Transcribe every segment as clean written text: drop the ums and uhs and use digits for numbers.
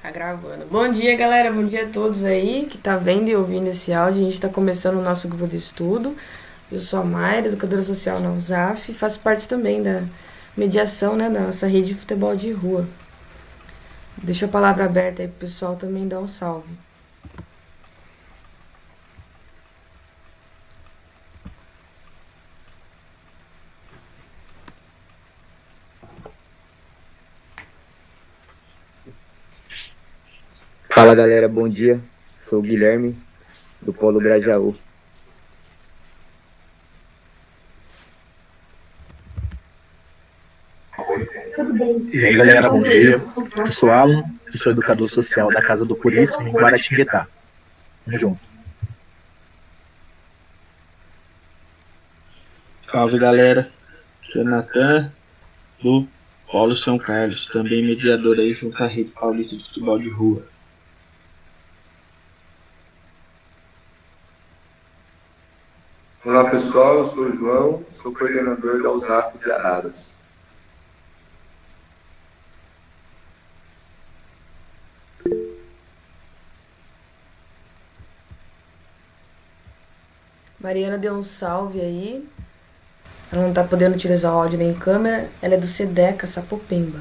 Tá gravando. Bom dia, galera. Bom dia a todos aí que tá vendo e ouvindo esse áudio. A gente tá começando o nosso grupo de estudo. Eu sou a Mayra, educadora social na USAF, e faço parte também da mediação, né, da nossa rede de futebol de rua. Deixa a palavra aberta aí pro pessoal também dar um salve. Fala galera, bom dia. Sou o Guilherme, do Polo Grajaú. E aí galera, bom dia. Eu sou Alan, eu sou educador social da Casa do Puríssimo em Guaratinguetá. Tamo junto. Salve galera, sou Natan do Polo São Carlos, também mediador aí junto à Rede Paulista de Futebol de Rua. Olá pessoal, eu sou o João, sou coordenador da USAF de Araras. Mariana deu um salve aí. Ela não tá podendo utilizar o áudio nem câmera. Ela é do SEDECA, Sapopemba.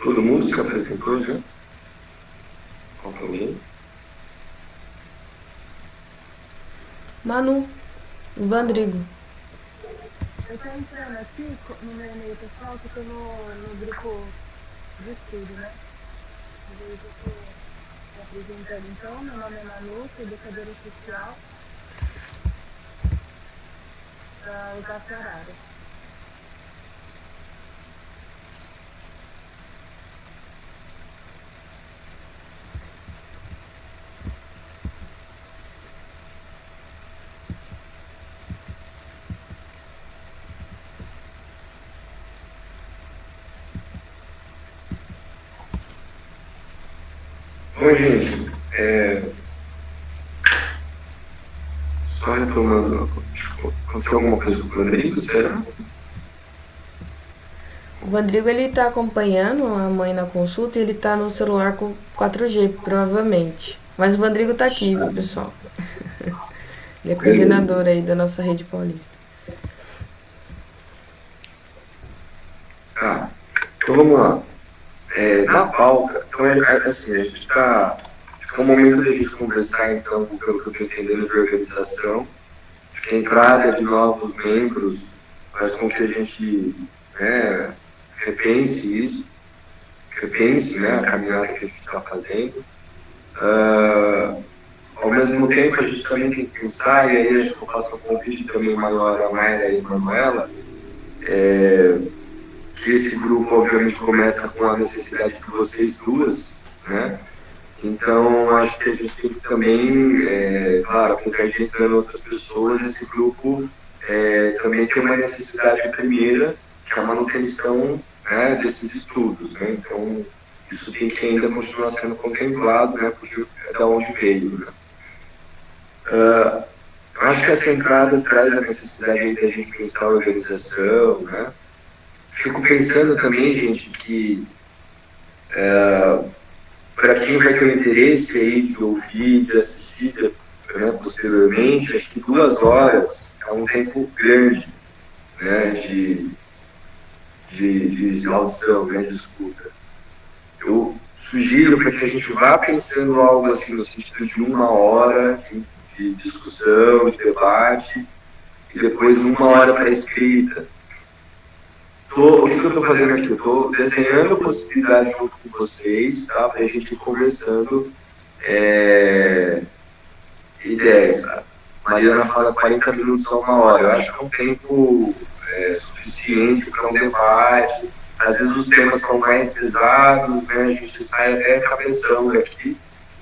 Todo mundo se apresentou já? Falta alguém? Manu, o Vandrigo. Eu tô entrando aqui no meu e-mail pessoal, que eu tô no grupo de estudo, né? Eu tô me apresentando então, meu nome é Manu, sou educadora social da USAF Araras. Bom, gente, só retomando, aconteceu alguma coisa com o Rodrigo, será? O Rodrigo, ele tá acompanhando a mãe na consulta e ele tá no celular com 4G, provavelmente. Mas o Rodrigo tá aqui, viu, pessoal? Ele é coordenador aí da nossa rede paulista. Tá, então vamos lá. Na pauta, então assim, a gente tá um momento da gente conversar, então, pelo que eu estou entendendo, de organização, de que a entrada de novos membros faz com que a gente repense isso, né, a caminhada que a gente está fazendo. Ao mesmo tempo, a gente também tem que pensar, e aí a gente passa um convite também maior a Mayra e a Manuela, que esse grupo, obviamente, começa com a necessidade de vocês duas, né? Então, acho que a gente tem que também, claro, apesar de entrando outras pessoas, esse grupo também tem uma necessidade primeira, que é a manutenção, né, desses estudos, né? Então, isso tem que ainda continuar sendo contemplado, né, porque é da onde veio, né? Acho que essa entrada traz a necessidade aí da gente pensar a organização, né? Fico pensando também, gente, que para quem vai ter o interesse aí de ouvir, de assistir, né, posteriormente, acho que 2 horas é um tempo grande, né, de audição, né, de escuta. Eu sugiro para que a gente vá pensando algo assim no sentido de 1 hora de discussão, de debate, e depois 1 hora para escrita. O que eu estou fazendo aqui? Eu estou desenhando possibilidades junto com vocês, tá? Para a gente ir conversando ideias. A Mariana fala 40 minutos a 1 hora. Eu acho que é um tempo suficiente para um debate. Às vezes os temas são mais pesados, né? A gente sai até cabeção daqui.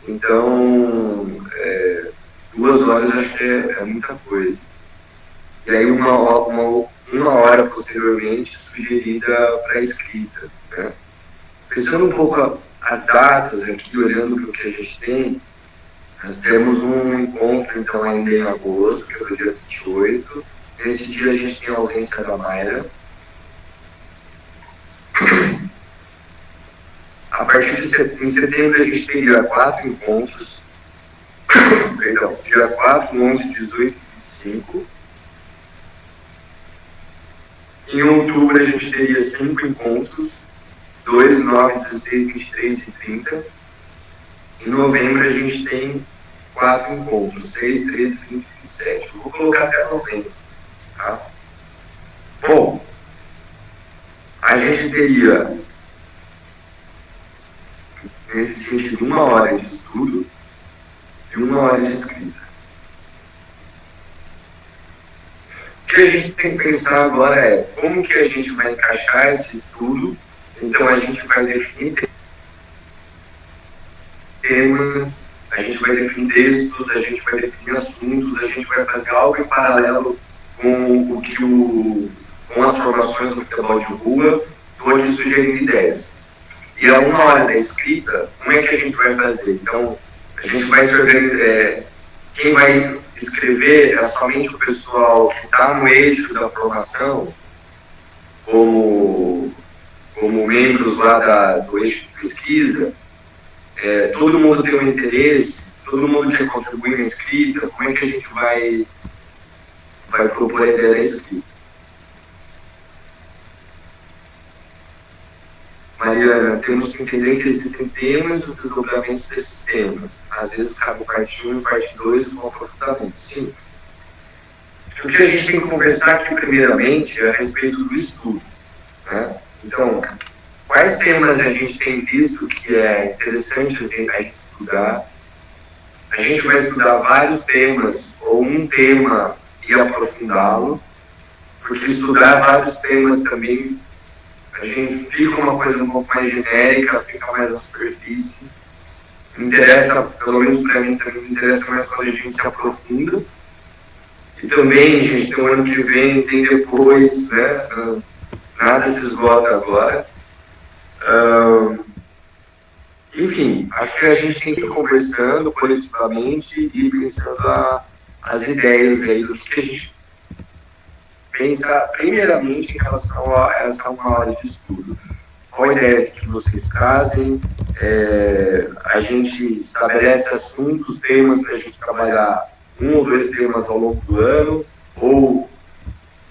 Então, 2 horas acho que é muita coisa. e aí uma hora posteriormente sugerida para a escrita, né? Pensando um pouco as datas aqui, olhando para o que a gente tem, nós temos um encontro, então, ainda em agosto, que é o dia 28. Nesse dia a gente tem a ausência da Mayra. A partir em setembro a gente teria 4 encontros. Perdão, dia 4, 11, 18 e 25. Em outubro a gente teria 5 encontros, 2, 9, 16, 23 e 30. Em novembro a gente tem 4 encontros, 6, 13, 20 e 27. Eu vou colocar até novembro. Tá? Bom, a gente teria, nesse sentido, 1 hora de estudo e 1 hora de escrita. O que a gente tem que pensar agora é como que a gente vai encaixar esse estudo. Então a gente vai definir temas, a gente vai definir textos, a gente vai definir assuntos, a gente vai fazer algo em paralelo com com as formações do futebol de rua, estou aqui sugerindo ideias. E a 1 hora da escrita, como é que a gente vai fazer? Então, a gente vai se organizar. Quem vai escrever é somente o pessoal que está no eixo da formação, como membros lá do eixo de pesquisa. Todo mundo tem um interesse, todo mundo quer contribuir na escrita. Como é que a gente vai propor a ideia da escrita? Mariana, temos que entender que existem temas e os desdobramentos desses temas. Às vezes cabe parte 1 e parte 2 com aprofundamento. Sim. O que a gente tem que conversar aqui, primeiramente, é a respeito do estudo, né? Então, quais temas a gente tem visto que é interessante a gente estudar? A gente vai estudar vários temas, ou um tema e aprofundá-lo, porque estudar vários temas também, a gente fica uma coisa um pouco mais genérica, fica mais na superfície. Me interessa, pelo menos para mim, também me interessa mais quando a gente se aprofunda. E também, gente, tem um ano que vem, tem depois, né? Nada se esgota agora. Enfim, acho que a gente tem que ir conversando coletivamente e pensando as ideias aí do que a gente pensa, primeiramente, em relação a essa 1 hora de estudo. Qual a ideia que vocês trazem? A gente estabelece assuntos, temas para a gente trabalhar 1 ou 2 temas ao longo do ano, ou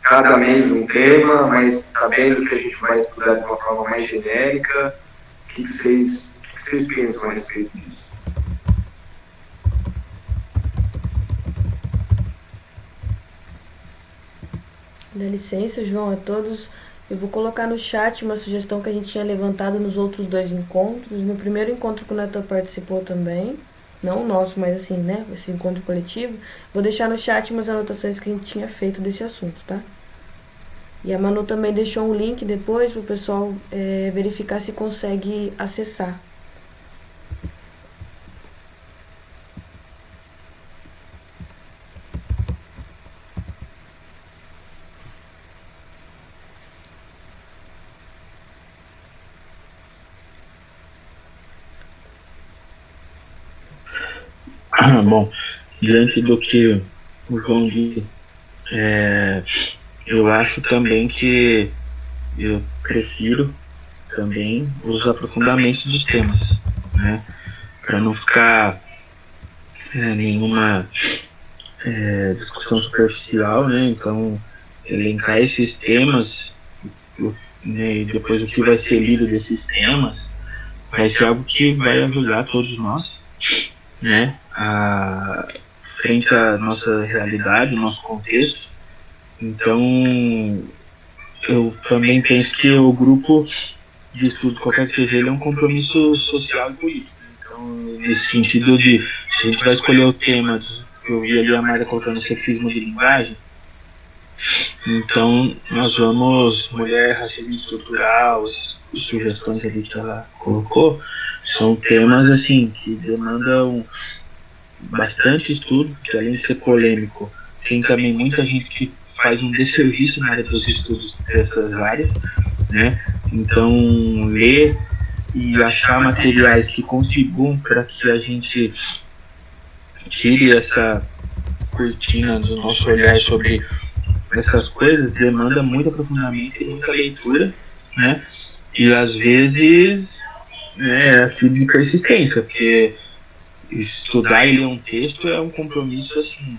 cada mês um tema, mas sabendo que a gente vai estudar de uma forma mais genérica. O que vocês pensam a respeito disso? Dá licença, João, a todos. Eu vou colocar no chat uma sugestão que a gente tinha levantado nos outros 2 encontros. No primeiro encontro que o Natan participou também. Não o nosso, mas assim, né? Esse encontro coletivo. Vou deixar no chat umas anotações que a gente tinha feito desse assunto, tá? E a Manu também deixou um link depois para o pessoal verificar se consegue acessar. Bom, diante do que o João disse, eu acho também que eu prefiro também os aprofundamentos dos temas, né? Para não ficar nenhuma discussão superficial, né? Então, elencar esses temas, né, e depois o que vai ser lido desses temas, vai ser algo que vai ajudar todos nós, né? Frente à nossa realidade, ao nosso contexto. Então, eu também penso que o grupo de estudo, qualquer que seja ele, é um compromisso social e político. Então, nesse sentido de, se a gente vai escolher o tema, que eu vi ali a Mayra colocando sexismo de linguagem, então nós vamos, mulher, racismo estrutural, as sugestões ali que ela colocou, são temas assim que demandam bastante estudo, que além de ser polêmico, tem também muita gente que faz um desserviço na área dos estudos dessas áreas, né? Então, ler e achar materiais que contribuam para que a gente tire essa cortina do nosso olhar sobre essas coisas demanda muito aprofundamento e muita leitura, né? E às vezes é filho de persistência, porque estudar e ler um texto é um compromisso assim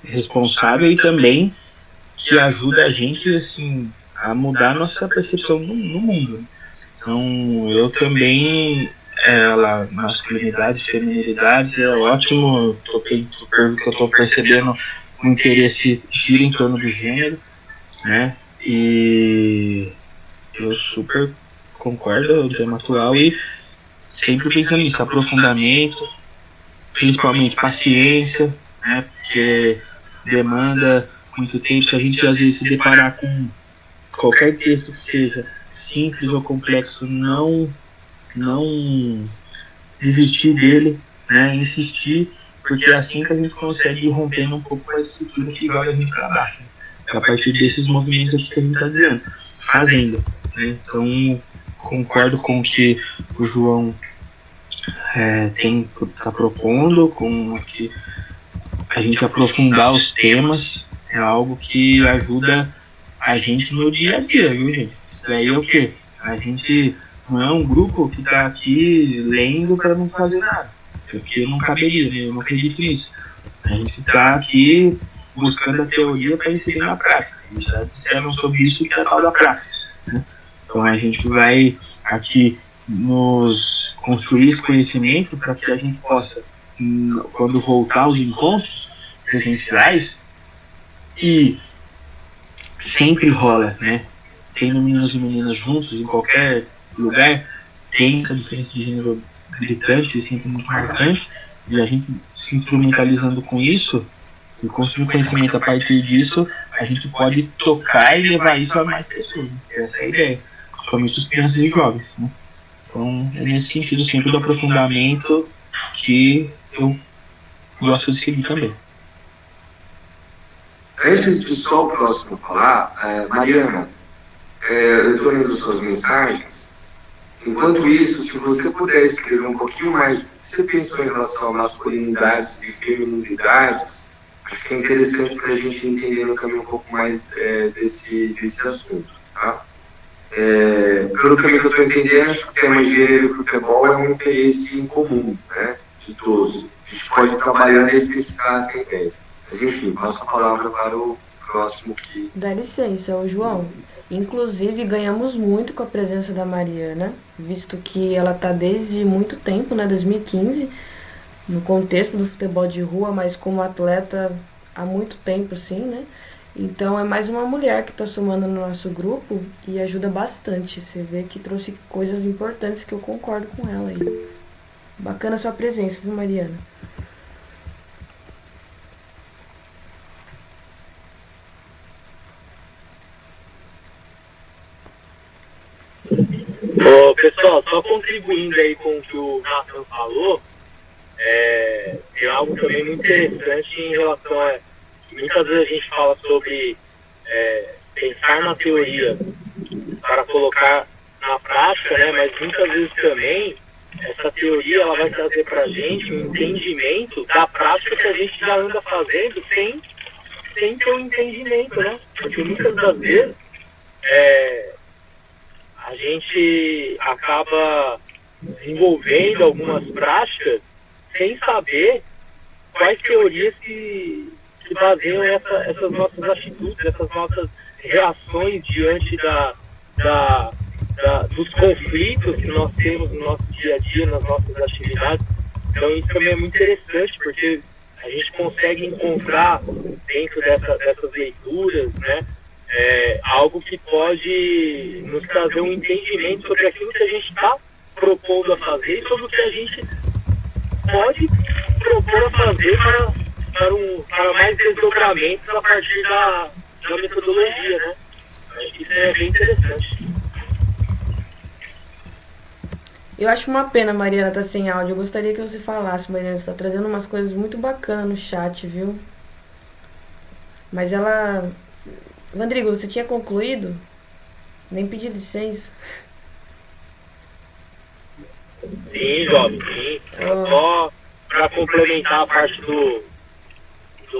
responsável e também que ajuda a gente assim a mudar a nossa percepção no mundo. Então eu também ela masculinidades, feminilidades é ótimo, pelo que eu estou percebendo o interesse gira em torno do gênero, né? E eu super concordo com o tema atual e sempre pensando nisso, aprofundamento, principalmente paciência, né? Porque demanda muito tempo. Se a gente às vezes se deparar com qualquer texto que seja simples ou complexo, não desistir dele, né? Insistir, porque é assim que a gente consegue ir rompendo um pouco a estrutura que joga a gente para baixo. A partir desses movimentos aqui que a gente está dizendo, fazendo. Né? Então, concordo com o que o João está propondo, com que a gente aprofundar os temas, é algo que ajuda a gente no dia a dia, viu, gente? Isso daí é o quê? A gente não é um grupo que está aqui lendo para não fazer nada, porque não caberia, né? Eu não acredito nisso. A gente está aqui buscando a teoria para inserir na prática. Eles já disseram sobre isso que é a tal da prática, né? Então a gente vai aqui nos construir esse conhecimento para que a gente possa, quando voltar aos encontros presenciais, e sempre rola, né? Tendo meninos e meninas juntos em qualquer lugar, tem essa diferença de gênero gritante e sempre muito marcante, e a gente se instrumentalizando com isso e construir conhecimento a partir disso, a gente pode tocar e levar isso a mais pessoas. Essa é a ideia, principalmente os crianças e jovens, né? Então é nesse sentido sempre do aprofundamento que eu gosto de seguir também. Antes de só o próximo falar, Mariana, eu estou lendo suas mensagens. Enquanto isso, se você puder escrever um pouquinho mais do que você pensou em relação a masculinidades e feminilidades, acho que é interessante para a gente entender no caminho um pouco mais desse assunto, tá? Pelo caminho que eu estou entendendo, acho que o tema gênero e futebol é um interesse em comum, né, de todos. A gente pode ir trabalhando e especificar essa ideia. Mas enfim, passo a palavra para o próximo que... Dá licença, ô João. Inclusive, ganhamos muito com a presença da Mariana, visto que ela está desde muito tempo, né, 2015, no contexto do futebol de rua, mas como atleta há muito tempo, sim, né? Então é mais uma mulher que está somando no nosso grupo e ajuda bastante. Você vê que trouxe coisas importantes que eu concordo com ela aí. Bacana a sua presença, viu, Mariana? Pessoal, só contribuindo aí com o que o Nathan falou, tem algo também muito interessante em relação a... Muitas vezes a gente fala sobre pensar na teoria para colocar na prática, né? Mas muitas vezes também essa teoria ela vai trazer para a gente um entendimento da prática que a gente já anda fazendo sem ter um entendimento, né? Porque muitas das vezes a gente acaba desenvolvendo algumas práticas sem saber quais teorias que baseiam essas nossas atitudes, essas nossas reações diante dos conflitos que nós temos no nosso dia a dia, nas nossas atividades. Então isso também é muito interessante, porque a gente consegue encontrar dentro dessas leituras, né, algo que pode nos trazer um entendimento sobre aquilo que a gente está propondo a fazer e sobre o que a gente pode propor a fazer para mais desdobramentos a partir da metodologia, né? Acho que isso é bem interessante. Eu acho uma pena, Mariana, tá sem áudio. Eu gostaria que você falasse, Mariana. Você tá trazendo umas coisas muito bacanas no chat, viu? Mas ela... Rodrigo, você tinha concluído? Nem pedi licença. Sim, jovem, sim. Só para complementar a parte do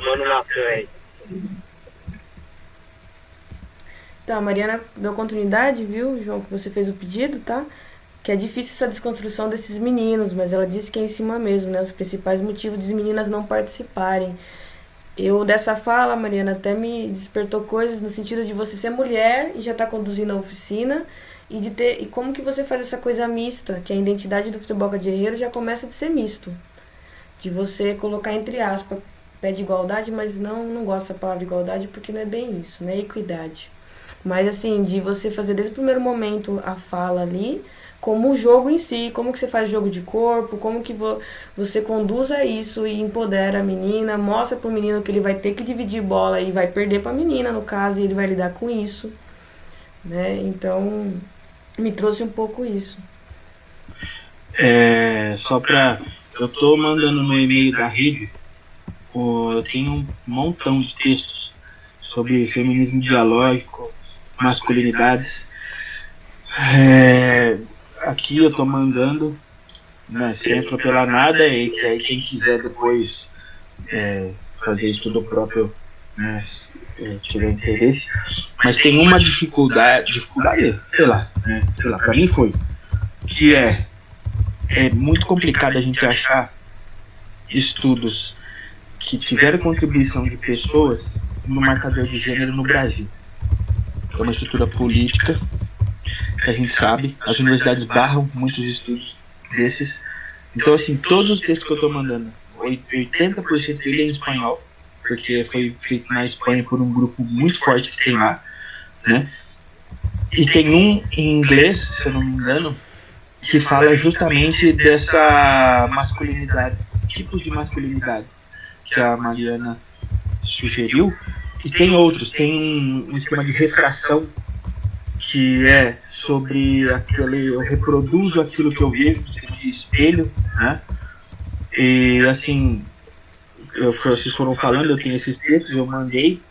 Mano Natan aí. Tá, a Mariana deu continuidade, viu, João, que você fez o pedido, tá? Que é difícil essa desconstrução desses meninos, mas ela disse que é em cima mesmo, né? Os principais motivos das meninas não participarem. Dessa fala, Mariana, até me despertou coisas no sentido de você ser mulher e já estar conduzindo a oficina e como que você faz essa coisa mista, que a identidade do futebol guerreiro já começa de ser misto. De você colocar entre aspas, pé de igualdade, mas não gosto dessa palavra igualdade porque não é bem isso, né? Equidade. Mas assim, de você fazer desde o primeiro momento a fala ali, como o jogo em si, como que você faz jogo de corpo, como que você conduz a isso e empodera a menina, mostra pro menino que ele vai ter que dividir bola e vai perder pra menina, no caso, e ele vai lidar com isso, né? Então, me trouxe um pouco isso. Eu tô mandando no e-mail da rede, eu tenho um montão de textos sobre feminismo dialógico, masculinidades. Aqui eu tô mandando, né, sem atropelar nada, e que aí quem quiser depois fazer estudo próprio, né, tiver interesse. Mas tem uma dificuldade, sei lá, pra mim foi, que é muito complicado a gente achar estudos que tiveram contribuição de pessoas no marcador de gênero no Brasil. É uma estrutura política que a gente sabe, as universidades barram muitos estudos desses. Então, assim, todos os textos que eu estou mandando, 80% dele é em espanhol, porque foi feito na Espanha por um grupo muito forte que tem lá, né? E tem um em inglês, se eu não me engano, que fala justamente dessa masculinidade, tipos de masculinidade que a Mariana sugeriu. E tem outros, tem um esquema de refração, que é sobre eu reproduzo aquilo que eu vejo, um esquema de espelho, né? E assim, vocês foram falando, eu tenho esses textos, eu mandei.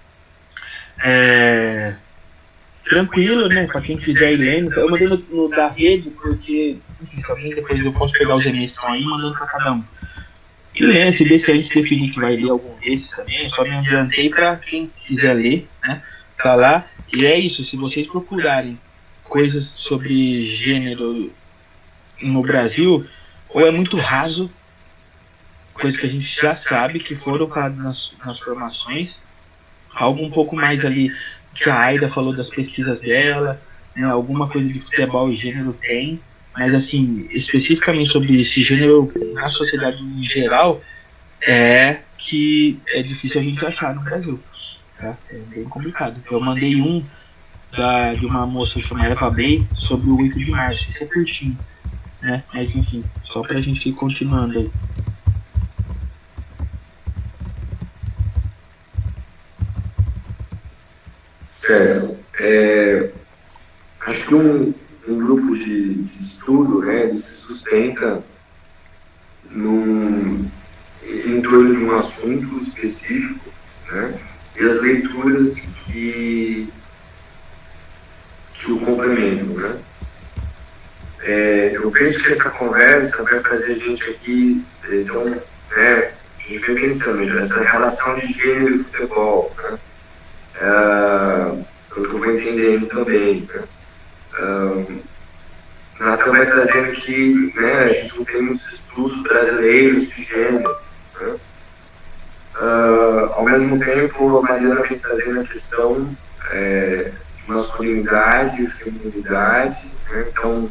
Tranquilo, né? Pra quem quiser ir lendo. Eu mandei no da rede, porque, enfim, também depois eu posso pegar os e-mails que estão aí e mandando pra cada um. E ler, se a gente definir que vai ler algum desses também, eu só me adiantei pra quem quiser ler, né? Tá lá. E é isso, se vocês procurarem coisas sobre gênero no Brasil, ou é muito raso, coisa que a gente já sabe, que foram faladas nas formações, algo um pouco mais ali que a Aida falou das pesquisas dela, né, alguma coisa de futebol e gênero tem, mas assim, especificamente sobre esse gênero na sociedade em geral, que é difícil a gente achar no Brasil, tá? É bem complicado. Eu mandei de uma moça chamada Eva Bay sobre o 8 de março, isso é curtinho, né? Mas enfim, só pra gente ir continuando aí. Certo. Acho que um grupo de estudo, né, ele se sustenta em torno de um assunto específico, né, e as leituras que o complementam, né. Eu penso que essa conversa vai fazer a gente aqui, então, né, a gente vem pensando nessa relação de gênero e futebol, né, pelo que eu vou entendendo também, né. Natan vai trazendo que, né, a gente não tem muitos estudos brasileiros de gênero, né. Ao mesmo tempo, a Mariana vem trazendo a questão de masculinidade e feminilidade, né. Então,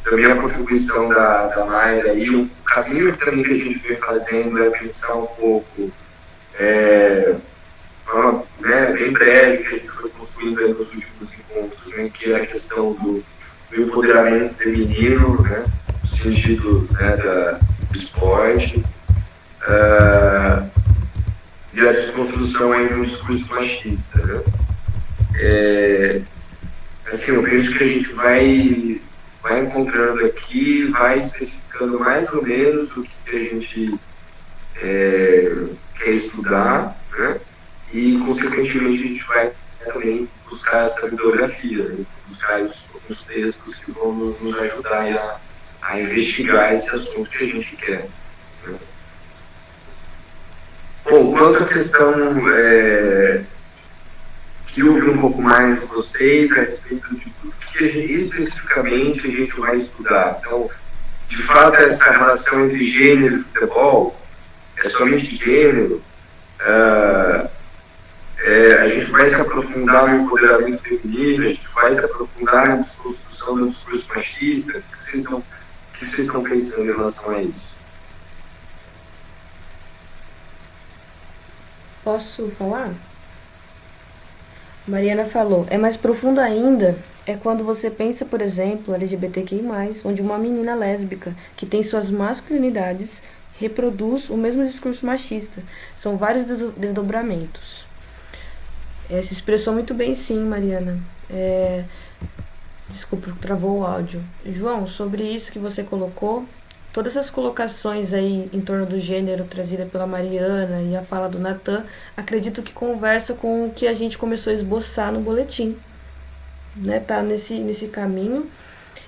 também a contribuição da Mayra e o caminho também que a gente vem fazendo é pensar um pouco, bem breve, que a gente foi construindo nos últimos encontros, né, que é a questão do empoderamento feminino, né, no sentido, né, do esporte, e a desconstrução aí do discurso machista, né. Assim, eu penso que a gente vai encontrando aqui, vai especificando mais ou menos o que a gente quer estudar, né? e, consequentemente, a gente vai também buscar essa bibliografia, né? Buscar os textos que vão nos ajudar a investigar esse assunto que a gente quer. Né? Bom, quanto à questão que ouvi um pouco mais vocês a respeito de tudo que especificamente a gente vai estudar. Então, de fato, essa relação entre gênero e futebol é somente gênero. A gente vai se aprofundar no empoderamento feminino, a gente vai se aprofundar na desconstrução do discurso machista. O que vocês estão pensando em relação a isso? Posso falar? Mariana falou, é mais profundo ainda, é quando você pensa, por exemplo, LGBTQI+, onde uma menina lésbica, que tem suas masculinidades, reproduz o mesmo discurso machista. São vários desdobramentos. Se expressou muito bem, sim, Mariana. Desculpa, travou o áudio. João, sobre isso que você colocou, todas essas colocações aí em torno do gênero trazida pela Mariana e a fala do Natan, acredito que conversa com o que a gente começou a esboçar no boletim, né? Tá nesse caminho.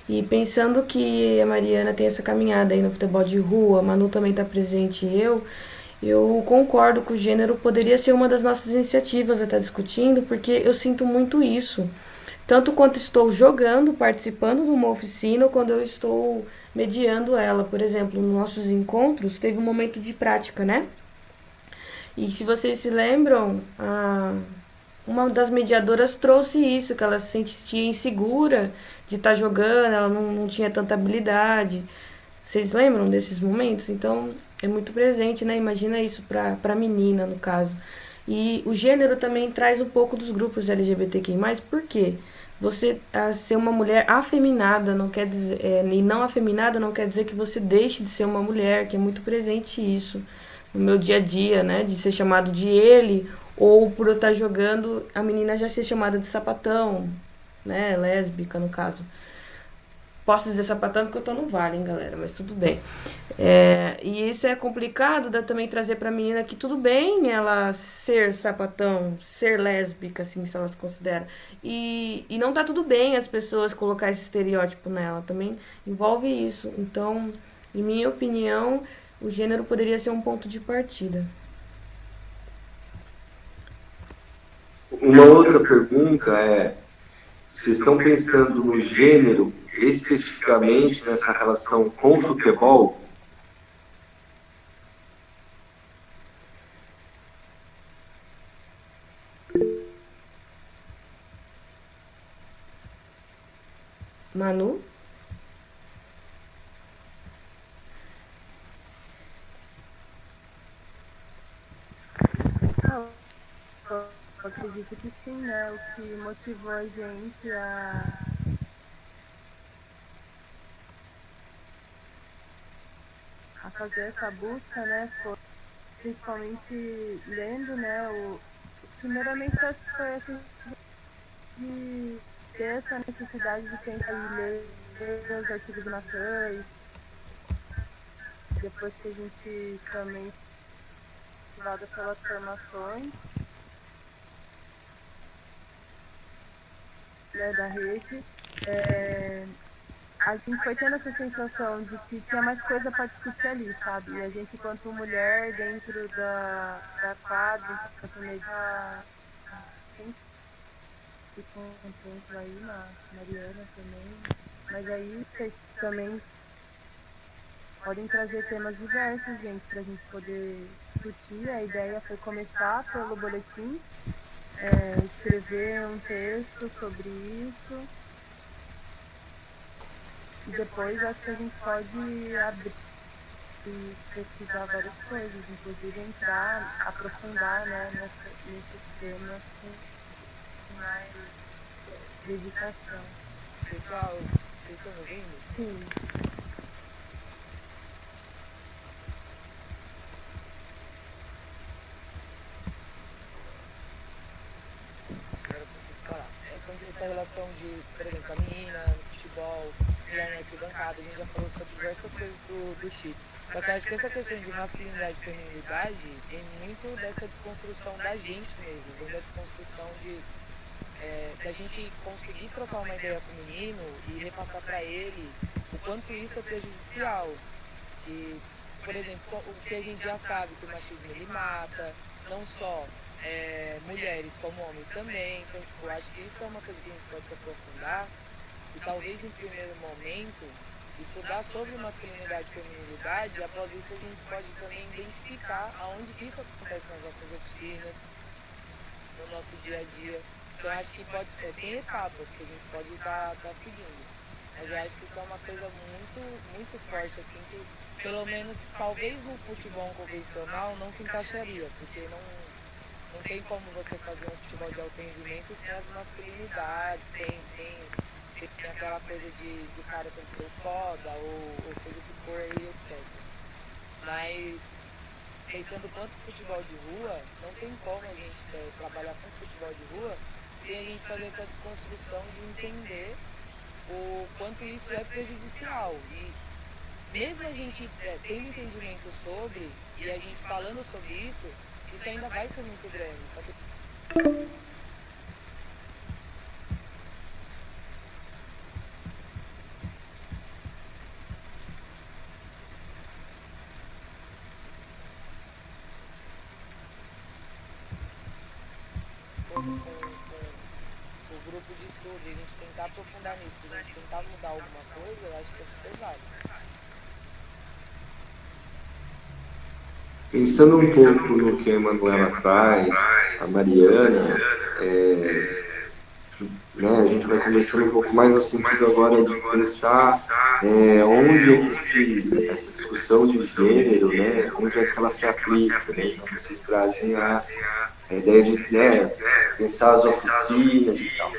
E pensando que a Mariana tem essa caminhada aí no futebol de rua, a Manu também está presente e eu concordo que o gênero poderia ser uma das nossas iniciativas a estar discutindo, porque eu sinto muito isso. Tanto quanto estou jogando, participando de uma oficina, ou quando eu estou mediando ela. Por exemplo, nos nossos encontros, teve um momento de prática, né? E se vocês se lembram, uma das mediadoras trouxe isso, que ela se sentia insegura de estar jogando, ela não tinha tanta habilidade. Vocês lembram desses momentos? Então, é muito presente, né? Imagina isso para menina, no caso. E o gênero também traz um pouco dos grupos LGBTQI+, por quê? Você ser uma mulher afeminada não quer dizer, e não afeminada não quer dizer que você deixe de ser uma mulher, que é muito presente isso no meu dia a dia, né? De ser chamado de ele, ou por eu estar jogando, a menina já ser chamada de sapatão, né? Lésbica, no caso. Posso dizer sapatão porque eu tô no vale, hein, galera? Mas tudo bem. E isso é complicado, dá também trazer pra menina que tudo bem ela ser sapatão, ser lésbica, assim, se ela se considera. E não tá tudo bem as pessoas colocar esse estereótipo nela. Também envolve isso. Então, em minha opinião, o gênero poderia ser um ponto de partida. Uma outra pergunta vocês estão pensando no gênero especificamente nessa relação com o futebol? Manu? Eu acredito que sim, né? O que motivou a gente a fazer essa busca, né? Foi principalmente lendo, né? Primeiramente, acho que foi essa de ter essa necessidade de pensar em ler os artigos do Natan e depois que a gente também motivada pelas formações, né, da rede, a gente foi tendo essa sensação de que tinha mais coisa para discutir ali, sabe? E a gente, enquanto mulher, dentro da quadra, enquanto meio ficou um ponto aí na Mariana também. Mas aí vocês também podem trazer temas diversos, gente, pra gente poder discutir. A ideia foi começar pelo boletim, escrever um texto sobre isso. E depois acho que a gente pode abrir e pesquisar várias coisas, inclusive entrar, aprofundar, né, nesses temas com mais dedicação. Pessoal, vocês estão me ouvindo? Sim. Quero falar. Essa relação de, por exemplo, a menina no futebol, mulher na arquibancada, a gente já falou sobre diversas coisas do tipo. Só que eu acho que essa questão de masculinidade e feminilidade vem muito dessa desconstrução da gente mesmo, vem da desconstrução da gente conseguir trocar uma ideia com o menino e repassar para ele o quanto isso é prejudicial. E, por exemplo, o que a gente já sabe, que o machismo ele mata, não só mulheres como homens também. Então, tipo, eu acho que isso é uma coisa que a gente pode se aprofundar e talvez em primeiro momento estudar sobre masculinidade e feminilidade, e após isso a gente pode também identificar aonde que isso acontece nas nossas oficinas, no nosso dia a dia. Então eu acho que tem etapas que a gente pode estar seguindo. Mas eu acho que isso é uma coisa muito, muito forte, assim, que pelo menos talvez no futebol convencional não se encaixaria, porque não tem como você fazer um futebol de alto rendimento sem as masculinidades, sem aquela coisa do cara tem que ser foda, ou seja o que for aí, etc. Mas, pensando quanto futebol de rua, não tem como a gente trabalhar com futebol de rua sem a gente fazer essa desconstrução de entender o quanto isso é prejudicial. E mesmo a gente tendo entendimento sobre, e a gente falando sobre isso ainda vai ser muito grande. Só que o grupo de estudo, e a gente tentar aprofundar nisso, a gente tentar mudar alguma coisa, eu acho que é super válido. Pensando um pouco no que a Emanuela traz, a Mariana, a gente vai conversando um pouco mais no sentido agora de pensar onde essa discussão de gênero, né, onde é que ela se aplica, né? Então vocês trazem a ideia de pensar as oficinas e tal.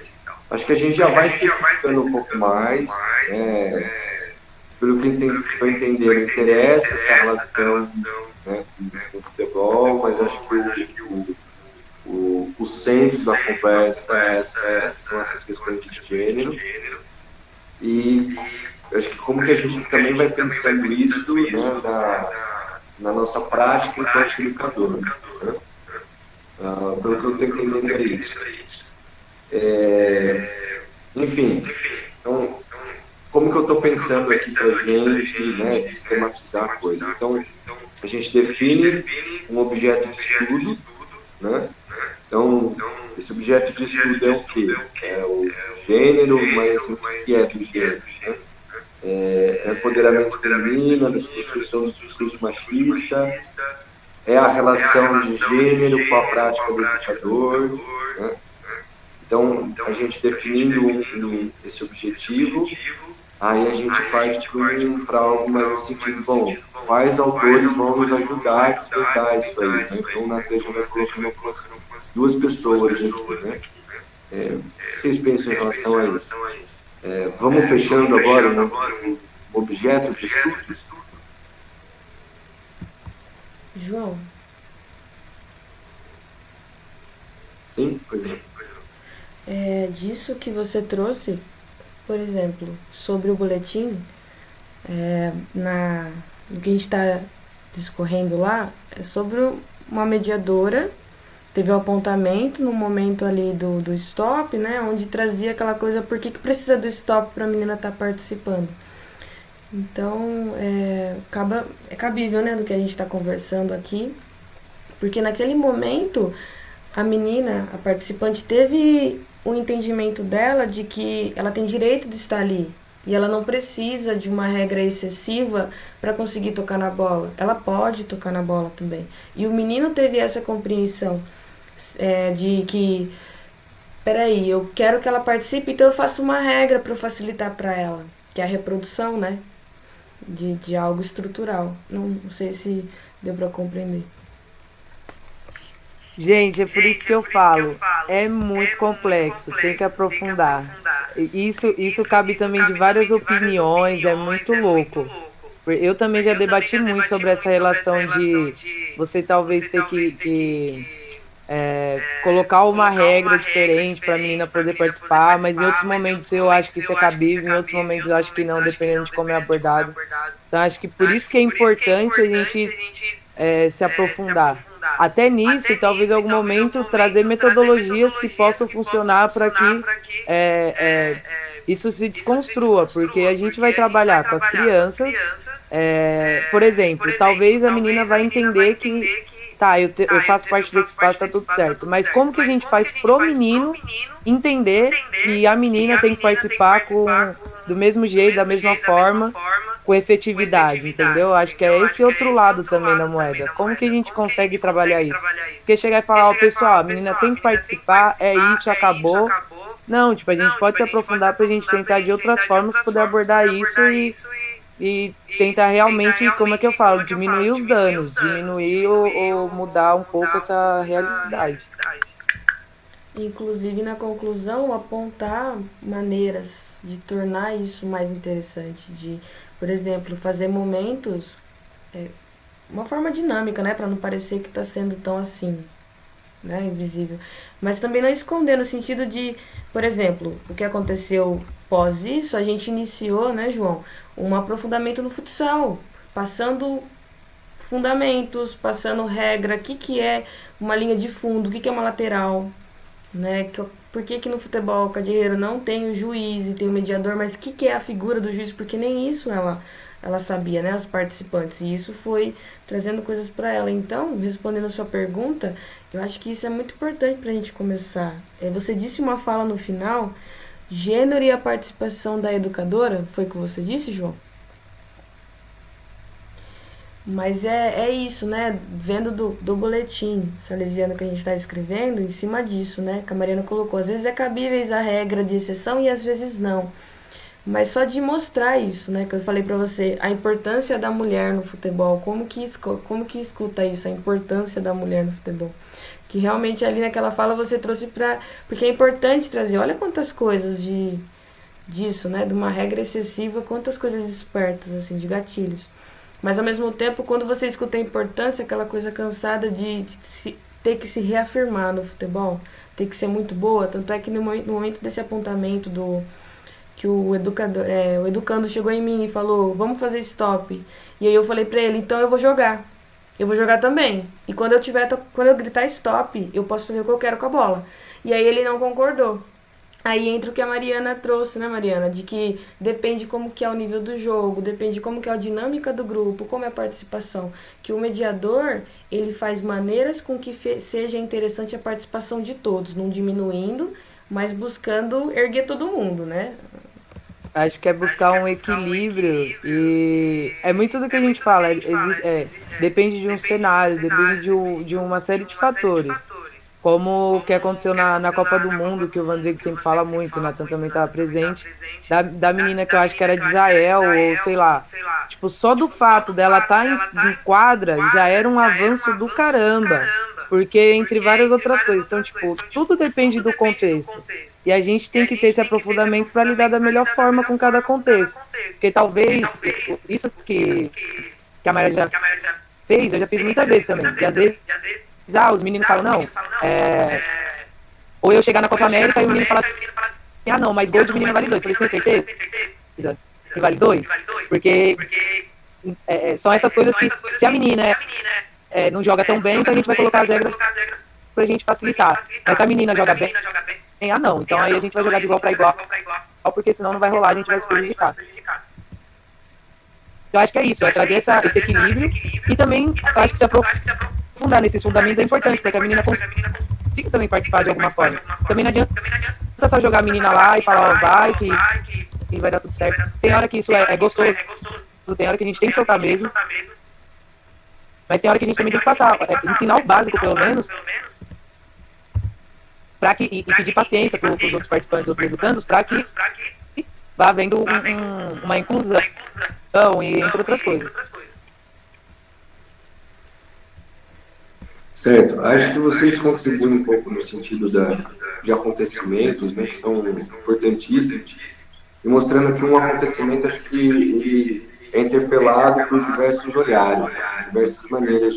Acho que a gente já vai especificando um pouco mais, pelo que estou entendendo, interessa essa relação, né, com o futebol, mas acho que o centro da conversa são essas questões de gênero. E acho que como que a gente também vai pensando isso, né, na nossa prática enquanto educador. Né? Pelo que eu estou entendendo é isso. Enfim, então, como que eu estou pensando aqui para a gente, né, sistematizar a coisa? Então, a gente define um objeto de estudo, né? Então, esse objeto de estudo é o quê? É o gênero, mas o que é do gênero? Né? É empoderamento feminino, a desconstrução do discurso machista, é a relação de gênero com a prática do educador, né? Então, a gente definindo esse objetivo, aí a gente parte para algo mais no sentido, bom, quais autores vão nos ajudar a despertar isso aí, né? Então, o Natan já vai colocando duas pessoas aqui, né? O que vocês pensam em relação a isso? Vamos fechando agora um objeto de estudo? João? Sim, pois é. Disso que você trouxe, por exemplo, sobre o boletim, no que a gente está discorrendo lá, é sobre uma mediadora, teve o apontamento no momento ali do stop, né, onde trazia aquela coisa, por que precisa do stop para a menina estar participando. Então, é cabível, né, do que a gente está conversando aqui, porque naquele momento, a menina, a participante, teve o entendimento dela de que ela tem direito de estar ali, e ela não precisa de uma regra excessiva para conseguir tocar na bola. Ela pode tocar na bola também. E o menino teve essa compreensão de que, peraí, eu quero que ela participe, então eu faço uma regra para facilitar para ela, que é a reprodução, né, de algo estrutural. Não sei se deu para compreender. Gente, é por isso que eu falo, é muito complexo, tem que aprofundar. Isso cabe também de várias opiniões, é muito louco. Eu também já debati muito sobre essa relação de você talvez ter que colocar uma regra diferente para a menina poder participar, mas em outros momentos eu acho que isso é cabível, em outros momentos eu acho que não, dependendo de como é abordado. Então, acho que por isso que é importante a gente se aprofundar. Até nisso, e talvez em algum momento trazer metodologias que possam funcionar para que isso se desconstrua, porque a gente vai trabalhar com as crianças, por exemplo, talvez a menina vai entender que tá, eu faço parte desse espaço, tá tudo certo, mas como que a gente faz pro menino entender que a menina tem que participar do mesmo jeito, da mesma forma, com efetividade, entendeu? Acho que é esse outro lado também da moeda. Como que a gente consegue trabalhar isso? Porque chegar e falar, ó, pessoal, a menina tem que participar, é isso, acabou. Não, tipo, a gente pode se aprofundar pra gente tentar de outras formas poder abordar isso e tentar realmente, como é que eu falo, diminuir os danos, diminuir ou mudar um pouco essa realidade. Inclusive, na conclusão, apontar maneiras de tornar isso mais interessante, de, por exemplo, fazer momentos, uma forma dinâmica, né, para não parecer que está sendo tão assim, né, invisível, mas também não esconder no sentido de, por exemplo, o que aconteceu pós isso, a gente iniciou, né, João, um aprofundamento no futsal, passando fundamentos, passando regra, o que é uma linha de fundo, o que é uma lateral, né? Por que no futebol cadeiro não tem o juiz e tem o mediador, mas o que é a figura do juiz? Porque nem isso ela sabia, né? Os participantes. E isso foi trazendo coisas para ela. Então, respondendo a sua pergunta, eu acho que isso é muito importante para a gente começar. Você disse uma fala no final, gênero e a participação da educadora, foi o que você disse, João? Mas é isso, né? Vendo do boletim salesiano que a gente está escrevendo, em cima disso, né? Que a Mariana colocou. Às vezes é cabíveis a regra de exceção e às vezes não. Mas só de mostrar isso, né? Que eu falei pra você, a importância da mulher no futebol. Como que escuta isso? A importância da mulher no futebol. Que realmente ali naquela fala você trouxe pra... Porque é importante trazer. Olha quantas coisas disso, né? De uma regra excessiva, quantas coisas espertas, assim, de gatilhos. Mas, ao mesmo tempo, quando você escuta a importância, aquela coisa cansada de ter que se reafirmar no futebol, ter que ser muito boa, tanto é que no momento desse apontamento que o educando chegou em mim e falou, vamos fazer stop. E aí eu falei pra ele, então eu vou jogar. Eu vou jogar também. E quando eu gritar stop, eu posso fazer o que eu quero com a bola. E aí ele não concordou. Aí entra o que a Mariana trouxe, né, Mariana? De que depende como que é o nível do jogo, depende como que é a dinâmica do grupo, como é a participação. Que o mediador, ele faz maneiras com que seja interessante a participação de todos, não diminuindo, mas buscando erguer todo mundo, né? Acho que é buscar um equilíbrio e é muito do que a gente fala, depende de um cenário, depende de uma série de fatores. Como o que aconteceu na Copa do Mundo, que o Vandrigo sempre fala muito, o Natan também estava presente, da menina que eu acho que era de Israel, ou sei lá. Tipo, só do fato dela estar em quadra já era um avanço do caramba. Porque entre várias outras coisas. Então, tipo, tudo depende do contexto. E a gente tem que ter esse aprofundamento para lidar da melhor forma com cada contexto. Porque talvez, isso que a Maria já fez, eu já fiz muitas vezes também. Porque às vezes, os meninos falam, não, ou eu chegar na Copa América e o menino fala assim, não, mas gol de menino vale 2. Eu falei, tem certeza que vale 2? Porque são essas coisas que, se a menina não joga tão bem, então a gente vai colocar as regras pra gente facilitar. Mas se a menina joga bem, não, então aí a gente vai jogar de igual para igual, porque senão não vai rolar, a gente vai se prejudicar. Eu acho que é isso, é trazer esse equilíbrio e também eu acho que se aprofundar nesses fundamentos é importante, para que a menina consiga também participar de alguma forma. Também não adianta só jogar a menina lá e falar, vai, que vai dar tudo certo. Tem hora que isso é gostoso, tem hora que a gente tem que soltar mesmo, mas tem hora que a gente também tem que passar, ensinar o básico pelo menos, e pedir paciência para os outros participantes, outros educandos, para que vá havendo uma inclusão e entre outras coisas. Certo. Acho que vocês contribuem um pouco no sentido de acontecimentos, né, que são importantíssimos, e mostrando que um acontecimento, acho que ele é interpelado por diversos olhares, né, diversas maneiras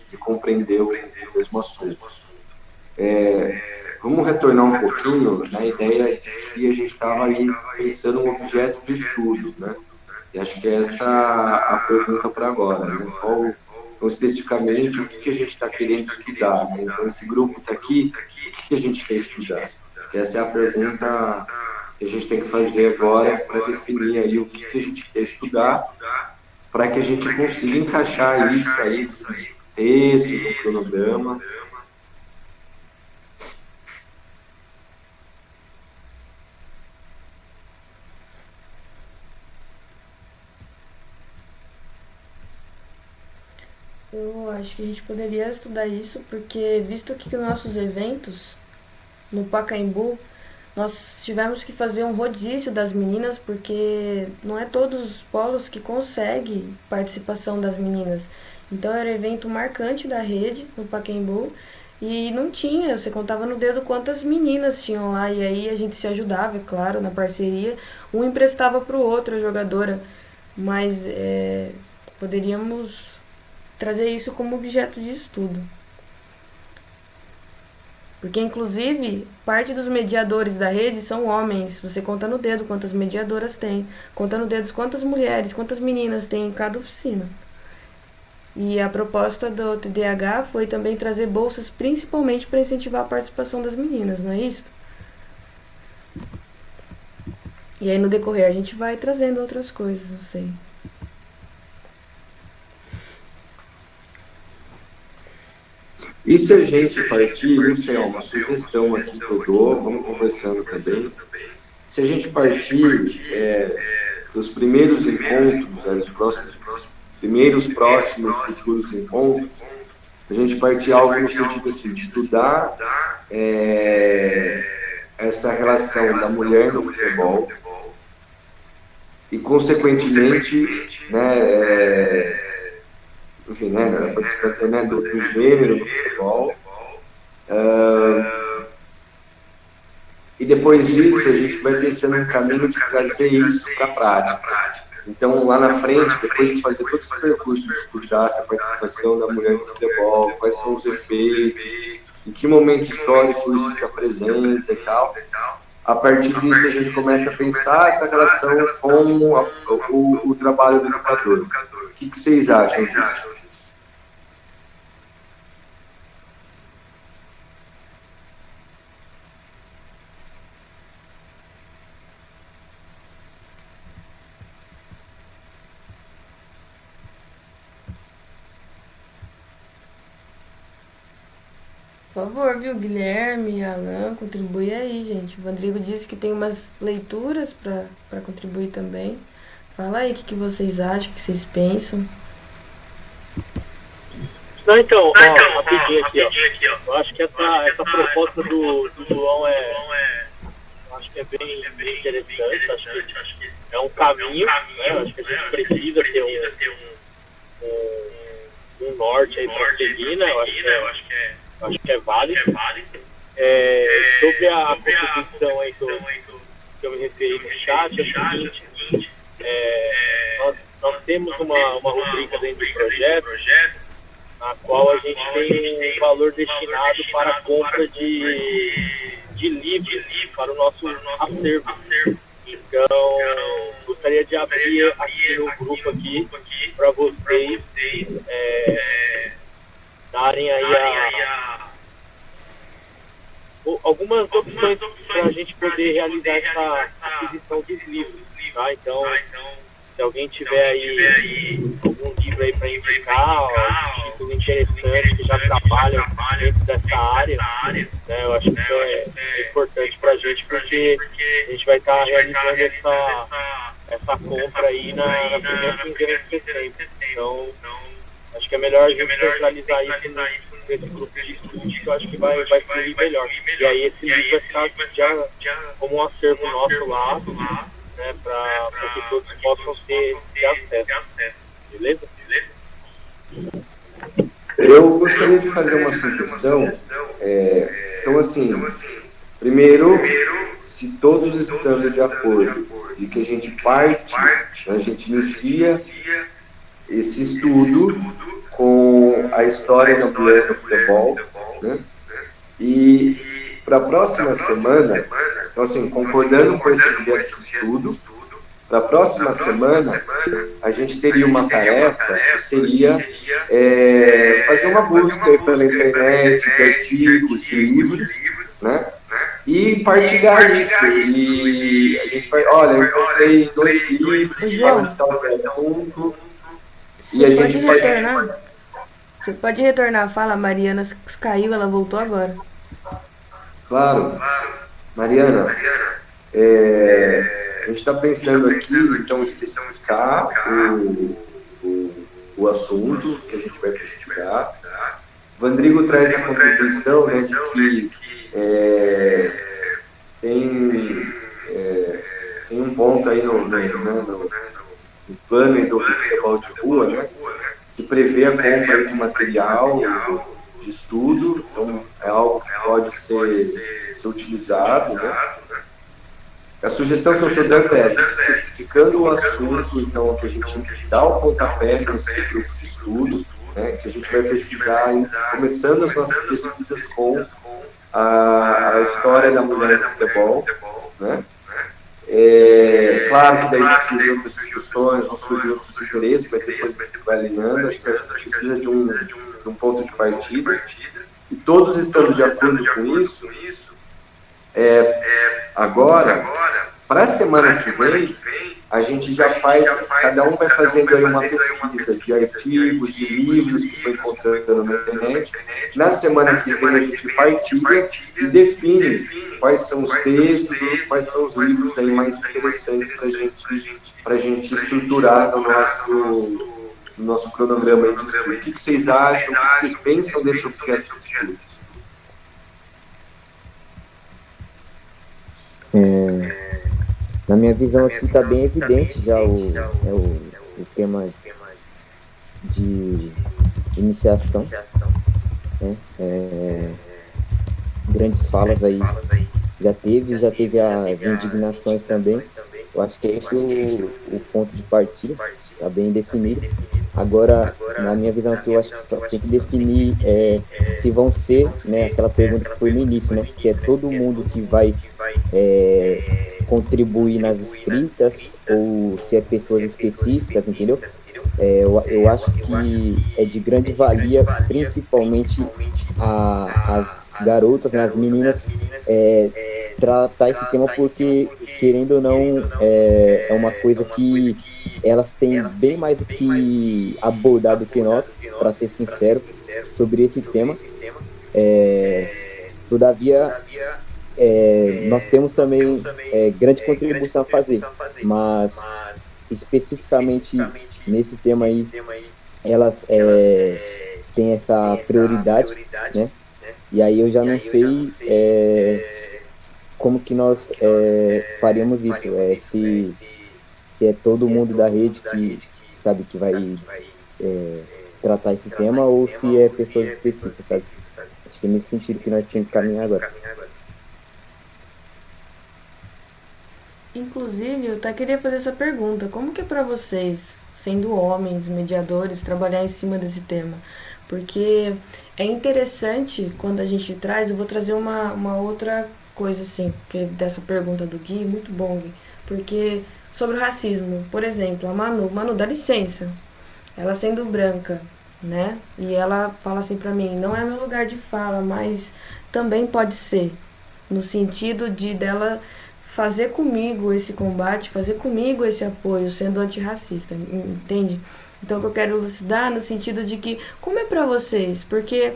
de compreender o mesmo assunto. Vamos retornar um pouquinho na ideia de que a gente estava aí pensando um objeto de estudo, né? E acho que essa é a pergunta para agora, né? Qual, especificamente, o que a gente está querendo estudar, né? Então, esse grupo está aqui, o que a gente quer estudar? Acho que essa é a pergunta que a gente tem que fazer agora para definir aí o que a gente quer estudar, para que a gente consiga encaixar isso aí em textos, no cronograma. Eu acho que a gente poderia estudar isso, porque visto que nos nossos eventos, no Pacaembu, nós tivemos que fazer um rodízio das meninas, porque não é todos os polos que conseguem participação das meninas. Então era um evento marcante da rede, no Pacaembu, e não tinha, você contava no dedo quantas meninas tinham lá, e aí a gente se ajudava, é claro, na parceria, um emprestava para o outro a jogadora, mas poderíamos trazer isso como objeto de estudo. Porque, inclusive, parte dos mediadores da rede são homens. Você conta no dedo quantas mediadoras tem. Conta no dedo quantas mulheres, quantas meninas tem em cada oficina. E a proposta do TDAH foi também trazer bolsas, principalmente para incentivar a participação das meninas, não é isso? E aí, no decorrer, a gente vai trazendo outras coisas, não sei. E se a gente partir, não sei, uma sugestão aqui que eu dou, vamos conversando também. Se a gente partir dos primeiros encontros, dos primeiros próximos futuros encontros, a gente partir algo no sentido assim, de estudar essa relação da mulher no futebol e, consequentemente, né, enfim, né, a participação, né, do gênero no futebol. E depois disso, a gente vai pensando um caminho de trazer isso para a prática. Então, lá na frente, depois de fazer todo esse percurso, de estudar essa participação da mulher no futebol, quais são os efeitos, em que momento histórico isso se apresenta e tal, a partir disso a gente começa a pensar essa relação com o trabalho do educador. O que vocês acham disso? Por favor, viu, Guilherme, Alan, contribui aí, gente. O Rodrigo disse que tem umas leituras para contribuir também. Fala aí o que vocês acham, o que vocês pensam. Não, então, ó, rapidinho aqui, ó. Eu acho que essa proposta do João acho que é bem interessante. Acho que é um caminho, né? Acho que a gente precisa ter um norte aí para seguir, né? Eu acho que é válido. Sobre a contribuição aí que eu me referi no chat, é o seguinte, nós temos uma rubrica dentro do projeto, na qual a gente tem um valor destinado para a compra de livros para o nosso acervo. Então, gostaria de abrir aqui o grupo aqui para vocês darem aí algumas opções para a gente poder realizar essa aquisição de livros, tá? Então, se alguém tiver aí algum livro aí para indicar, um título interessante que já trabalha dentro dessa área, né? Eu acho que isso é importante para a gente, porque a gente vai estar realizando essa compra aí na primeira quinzena de setembro. Então, acho que é melhor a gente centralizar isso nesse grupo de estudos, que eu acho que vai fluir melhor. E aí esse livro vai ficar já como um acervo nosso lá, né, para que todos possam ter acesso. Beleza? Eu gostaria de fazer uma sugestão. Então, assim, primeiro, se todos estamos de acordo de que a gente a gente inicia esse estudo com a história da mulher no futebol, né? E para a próxima semana, então assim, concordando com esse objeto de estudo, Para a próxima semana, a gente teria uma tarefa que seria fazer uma busca aí pela internet de artigos, de livros, né? E partilhar isso. E a gente vai, olha, eu encontrei 2 livros, João, de tal assunto, você e a pode gente pode... retornar? Você pode retornar, fala, a Mariana caiu, ela voltou agora. Claro. Mariana, a gente está pensando aqui, então, especificar o assunto que a gente vai pesquisar. Vandrigo traz a contribuição, né, de que tem um ponto aí no plano do futebol de rua, né, que prevê a compra de material de estudo, então é algo que pode ser utilizado, né. A sugestão que eu estou dando especificando o assunto, então, que a gente dá o pontapé nesse grupo de estudo, né, que a gente vai pesquisar, começando as nossas pesquisas com a história da mulher no futebol, né. Claro que daí surgem outras discussões, vão surgir outros interesses, mas depois vai alinhando. Acho que a gente precisa de um ponto de partida, e todos estando de acordo com isso. Agora, para a semana que vem, a gente já faz, cada um vai fazendo aí uma pesquisa de artigos, de livros que foi encontrando na internet. Na semana que vem a gente partilha e define quais são os textos, quais são os livros aí mais interessantes para a gente estruturar no nosso cronograma de estudo. O que vocês acham, o que vocês pensam desse objeto de estudo? Na minha visão aqui está bem evidente já o tema de iniciação, né? Grandes falas aí já teve as indignações também. Eu acho que esse é o ponto de partida, está bem definido. Agora, na minha visão aqui, eu acho que só tem que definir se vão ser, né, aquela pergunta que foi no início, né, se é todo mundo que vai contribuir nas escritas ou se é pessoas específicas, entendeu? Eu acho que é de grande valia, principalmente as garotas, né, as meninas, tratar esse tema, porque, querendo ou não, é uma coisa que elas têm bem mais do que abordar do que nós, para ser sincero, sobre esse tema. Todavia, nós temos também grande contribuição a fazer, mas especificamente nesse tema aí, elas têm essa prioridade, né? E aí eu já não sei como que nós faríamos isso, se é todo mundo da rede que sabe que vai tratar esse tema, ou se é pessoas específicas, sabe? Acho que é nesse sentido que nós temos que caminhar agora. Inclusive, eu até queria fazer essa pergunta. Como que é para vocês, sendo homens, mediadores, trabalhar em cima desse tema? Porque é interessante quando a gente traz, eu vou trazer uma outra coisa assim, que dessa pergunta do Gui, muito bom, Gui, porque sobre o racismo, por exemplo, a Manu, dá licença, ela sendo branca, né, e ela fala assim pra mim, não é meu lugar de fala, mas também pode ser, no sentido de dela fazer comigo esse combate, fazer comigo esse apoio, sendo antirracista, entende? Então, o que eu quero elucidar no sentido de que, como é pra vocês? Porque,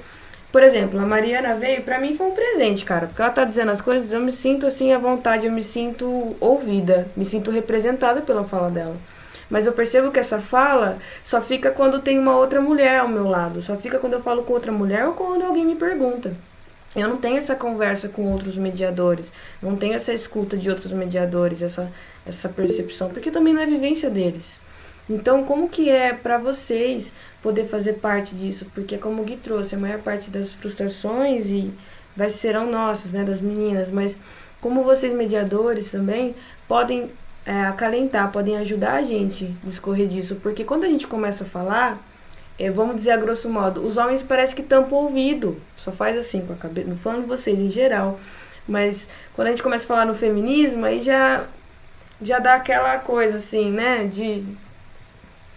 por exemplo, a Mariana veio, pra mim foi um presente, cara, porque ela tá dizendo as coisas, eu me sinto assim à vontade, eu me sinto ouvida, me sinto representada pela fala dela. Mas eu percebo que essa fala só fica quando tem uma outra mulher ao meu lado, só fica quando eu falo com outra mulher ou quando alguém me pergunta. Eu não tenho essa conversa com outros mediadores, não tenho essa escuta de outros mediadores, essa percepção, porque também não é vivência deles. Então, como que é para vocês poder fazer parte disso? Porque, como o Gui trouxe, a maior parte das frustrações serão nossas, né, das meninas, mas como vocês mediadores também podem acalentar, podem ajudar a gente a discorrer disso, porque quando a gente começa a falar, vamos dizer a grosso modo, os homens parece que tampam o ouvido, só faz assim com a cabeça, não falando vocês em geral, mas quando a gente começa a falar no feminismo, aí já já dá aquela coisa assim, né? De.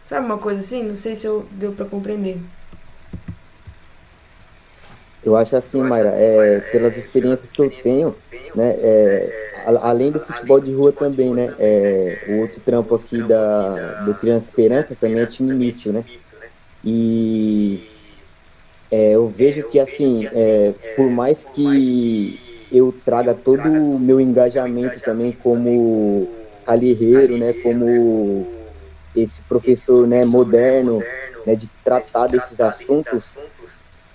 Sabe uma coisa assim? Não sei se deu pra compreender. Eu acho assim, Mayra, pelas experiências que eu tenho, né, além do futebol de rua também, né, o outro trampo aqui do Criança Esperança também é time misto, né, e eu vejo que, assim, por mais que eu traga todo o meu engajamento também como calherreiro, né, como esse professor, né, moderno, né, de tratar desses assuntos,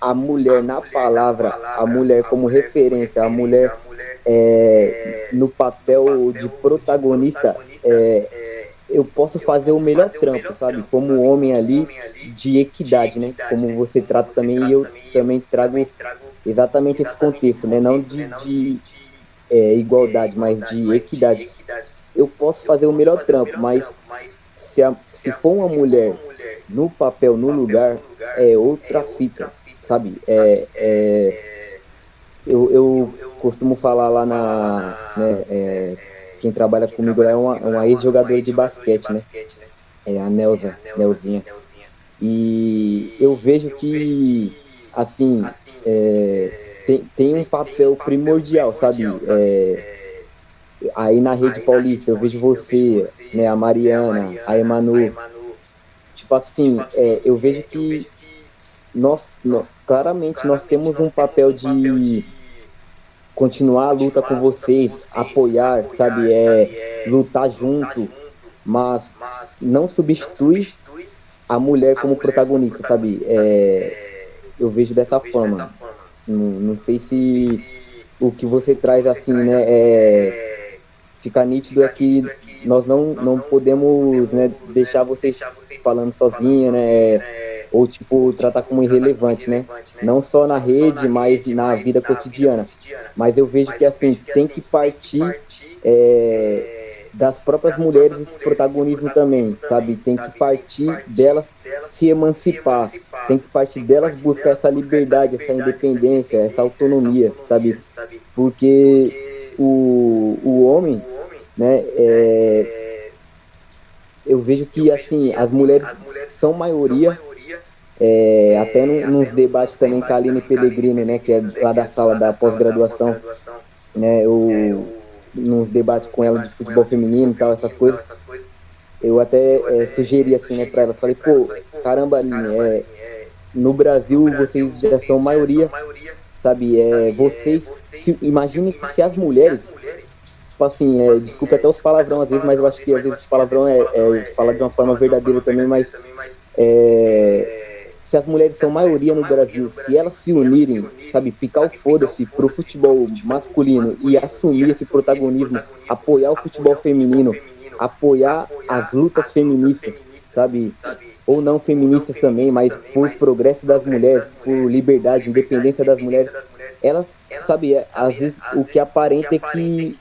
a mulher na palavra, a mulher como referência, a mulher no papel de protagonista, eu posso fazer o melhor trampo, sabe? Como homem ali, de equidade, né? Como você trata também, e eu também trago exatamente esse contexto, né? Não de igualdade, mas de equidade. Eu posso fazer o melhor trampo, mas se for uma mulher no papel, no lugar, é outra fita, sabe? Eu costumo falar lá né, quem trabalha comigo lá é uma ex-jogadora de basquete, né? É a Nelzinha. E eu vejo que, assim, tem um papel primordial, sabe? Aí na Rede Paulista eu vejo você, né, a Mariana, a Emanu. Tipo assim, eu vejo que claramente nós temos um papel de continuar a luta com vocês, apoiar, sabe, lutar junto, mas não substitui a mulher como protagonista, sabe? Eu vejo dessa forma. Não sei se o que você traz assim, né, fica nítido é que nós não podemos, né, deixar vocês falando sozinha, né, ou tipo tratar como irrelevante, né? Não só na rede, mas na vida cotidiana. Mas eu vejo que assim tem que partir das próprias mulheres esse protagonismo também, sabe? Tem que partir delas se emancipar, tem que partir delas buscar essa liberdade, essa independência, essa autonomia, sabe? Porque o homem, né, eu vejo que assim as mulheres são maioria, até nos debates também com a Aline Pellegrini, né, que é lá da sala da pós-graduação, né, nos debates com ela de futebol feminino e tal, essas coisas, eu até sugeri assim, né, para ela, falei, pô, caramba, Aline, no Brasil vocês já são maioria, sabe, vocês, imagine que se as mulheres, tipo assim, desculpe até os palavrão às vezes, mas eu acho que às vezes os palavrão fala de uma forma verdadeira também, mas se as mulheres são maioria no Brasil, se elas se unirem, sabe, picar o foda-se pro futebol masculino e assumir esse protagonismo, apoiar o futebol feminino, apoiar as lutas feministas, sabe, ou não feministas também, mas por progresso das mulheres, por liberdade, independência das mulheres, elas, sabe, às vezes o que aparenta é que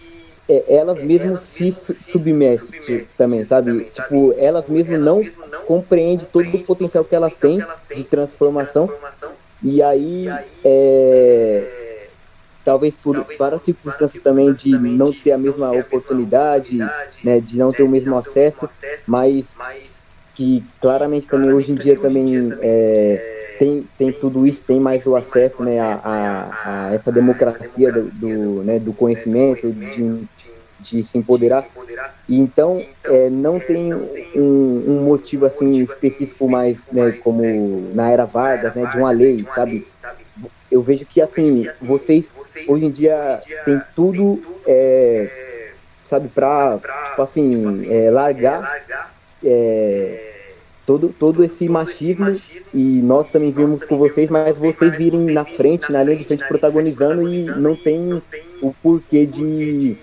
elas mesmas se submetem também, sabe? Tipo, elas mesmas não compreendem todo o potencial que elas têm de transformação. E aí, talvez por várias circunstâncias também de não ter a mesma oportunidade, né, de não ter o mesmo acesso, mas que claramente também hoje em dia também tem tudo isso, tem mais o acesso, né, a essa democracia do conhecimento, de se empoderar. E então não tem um motivo assim específico mais, né, como na era Vargas, né, de uma lei, sabe? Eu vejo que assim vocês hoje em dia tem tudo, sabe, para tipo assim largar todo esse machismo, e nós também vimos com vocês, mas vocês virem na frente, na linha de frente, protagonizando, e não tem o porquê de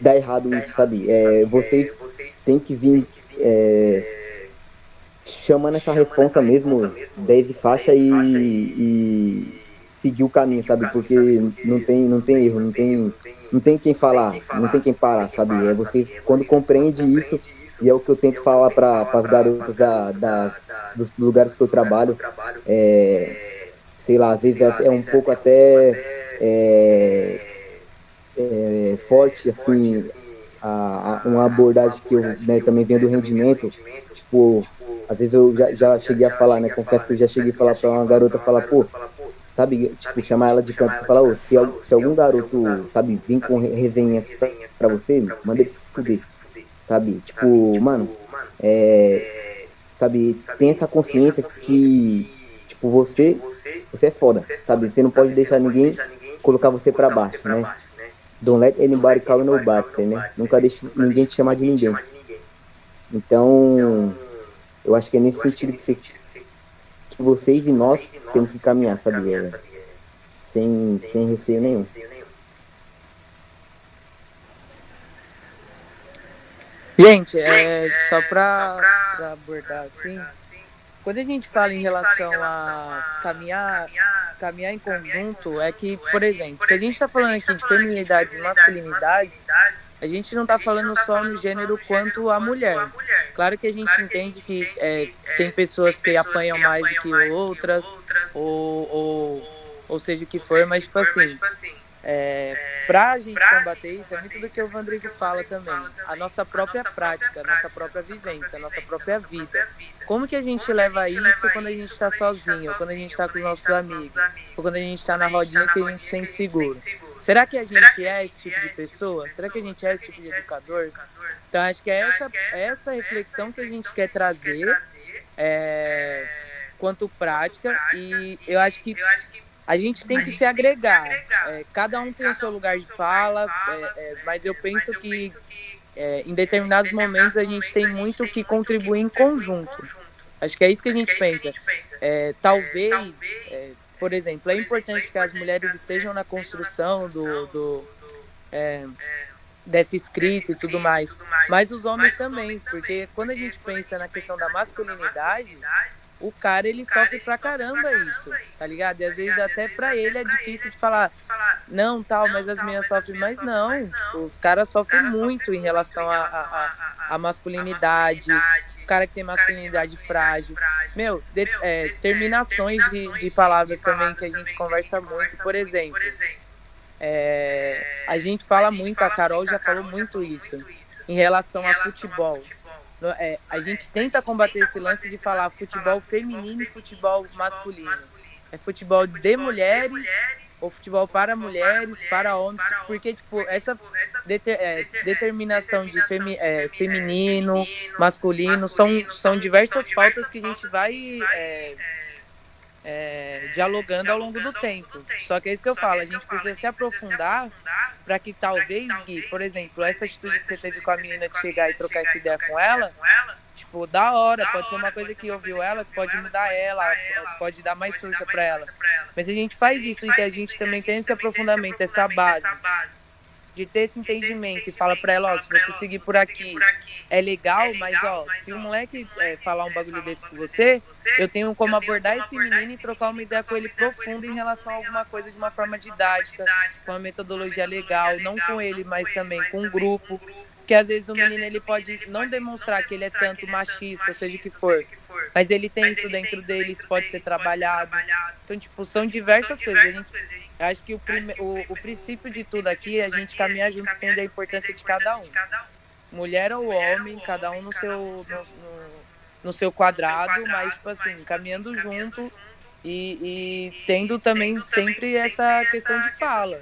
dar errado isso, sabe? Vocês têm que vir chamando essa responsa mesmo, 10 de faixa e seguir o caminho, sabe? Porque não tem erro, não tem quem falar, não tem quem parar, sabe? Vocês, quando compreende isso, e é o que eu tento falar para as garotas dos lugares que eu trabalho, sei lá, às vezes é um pouco até forte, assim, uma abordagem que eu, né, também venho do rendimento, tipo, às vezes eu já cheguei a falar, né, confesso que eu já cheguei a falar pra uma garota, falar, pô, sabe, tipo, chamar ela de canto e falar, ô, se algum garoto, sabe, vir com resenha pra você, manda ele se fuder, sabe, tipo, mano, sabe, tem essa consciência que, tipo, você é foda, sabe, você não pode deixar ninguém colocar você pra baixo, né. Don't let anybody call nobody, né? Nunca deixe ninguém te chamar de ninguém. Então, eu acho que é nesse sentido que vocês e nós temos que caminhar, sabe? Sem receio nenhum. Gente, só pra abordar assim, quando a gente fala em relação a caminhar em conjunto, é que, por exemplo, se a gente está falando aqui de feminilidades e masculinidades, a gente não está falando só no gênero quanto a mulher. Claro que a gente entende que tem pessoas que apanham mais do que outras, ou seja o que for, mas, tipo assim, para a gente combater isso, é muito do que o Vandrigo fala também. A nossa própria prática, a nossa própria vivência, a nossa própria vida. Como que a gente leva isso quando a gente está sozinho, ou quando a gente está com os nossos amigos, ou quando a gente está na rodinha que a gente se sente seguro? Será que a gente é esse tipo de pessoa? Será que a gente é esse tipo de educador? Então, acho que é essa reflexão que a gente quer trazer quanto prática, e eu acho que a gente tem que se agregar. Cada um tem o seu lugar de fala, mas eu penso que em determinados momentos a gente tem muito que contribuir em conjunto. Acho que é isso que a gente pensa. Talvez, por exemplo, é importante que as mulheres estejam na construção dessa escrita e tudo mais, mas os homens também, porque quando a gente pensa na questão da masculinidade, o cara, ele sofre pra caramba isso, tá ligado? E às vezes até pra ele é difícil de falar, não, tal, mas as meninas sofrem, mas não, tipo, os caras sofrem muito em relação à masculinidade, o cara que tem masculinidade frágil. Meu, terminações de palavras também que a gente conversa muito, por exemplo, a gente fala muito, a Carol já falou muito isso, em relação a futebol. A gente tenta combater esse lance de falar futebol feminino e futebol masculino. É futebol de mulheres ou futebol para mulheres, para homens, porque tipo, essa determinação de feminino, masculino, são diversas pautas que a gente vai dialogando ao longo do tempo. Só que é isso que eu falo, a gente precisa se aprofundar para que talvez, Gui, por exemplo, essa atitude que você teve com a menina de chegar e trocar essa ideia com ela, tipo, da hora, pode ser uma coisa que ouviu ela, que pode mudar ela, pode dar mais força para ela. Mas a gente faz isso e que a gente também tem esse aprofundamento, essa base de ter esse entendimento e fala pra ela, ó, se você seguir por aqui é legal, mas ó, se o moleque falar um bagulho desse com você, eu tenho como abordar esse menino e trocar uma ideia com ele profunda em relação a alguma coisa de uma forma didática, com uma metodologia legal, não com ele, mas também com um grupo, que às vezes o menino ele pode não demonstrar que ele é tanto machista, ou seja o que for, mas ele tem isso dentro dele, isso pode ser trabalhado. Então, tipo, são diversas coisas. Eu acho que o princípio de tudo aqui é a gente caminhar junto, tendo a importância de cada um. Mulher ou homem, cada um no seu quadrado, mas, tipo assim, caminhando junto e tendo também sempre essa questão de fala.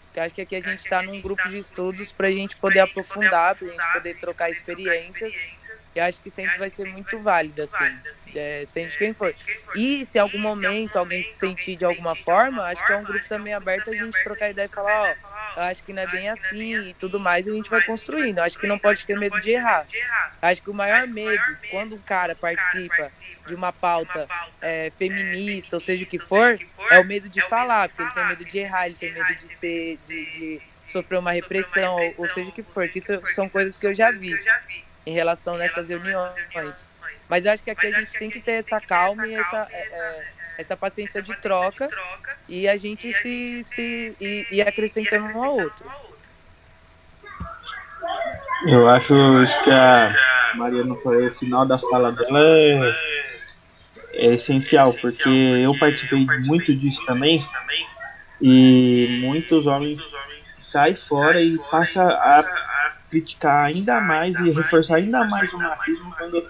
Porque acho que aqui a gente está num grupo de estudos para a gente poder aprofundar, para a gente poder trocar experiências. Eu acho que sempre vai ser muito válido, assim, seja de quem for. E se em algum momento alguém se sentir de alguma forma, acho que é um grupo também aberto a gente trocar ideia e falar, ó, eu acho que não é bem assim e tudo mais, e a gente vai construindo. Eu acho que não pode ter medo de errar. Eu acho que o maior medo, quando um cara participa de uma pauta feminista, ou seja o que for, é o medo de falar, porque ele tem medo de errar, ele tem medo de sofrer uma repressão, ou seja o que for, que isso são coisas que eu já vi em relação nessas reuniões. Mas eu acho que aqui a gente tem que ter essa calma e essa paciência de troca e a gente se acrescentando um ao outro. Eu acho que a Mariana falou, o final da fala dela é essencial, porque eu participei muito disso também e muitos homens saem fora e passam a criticar ainda mais e reforçar ainda mais o machismo quando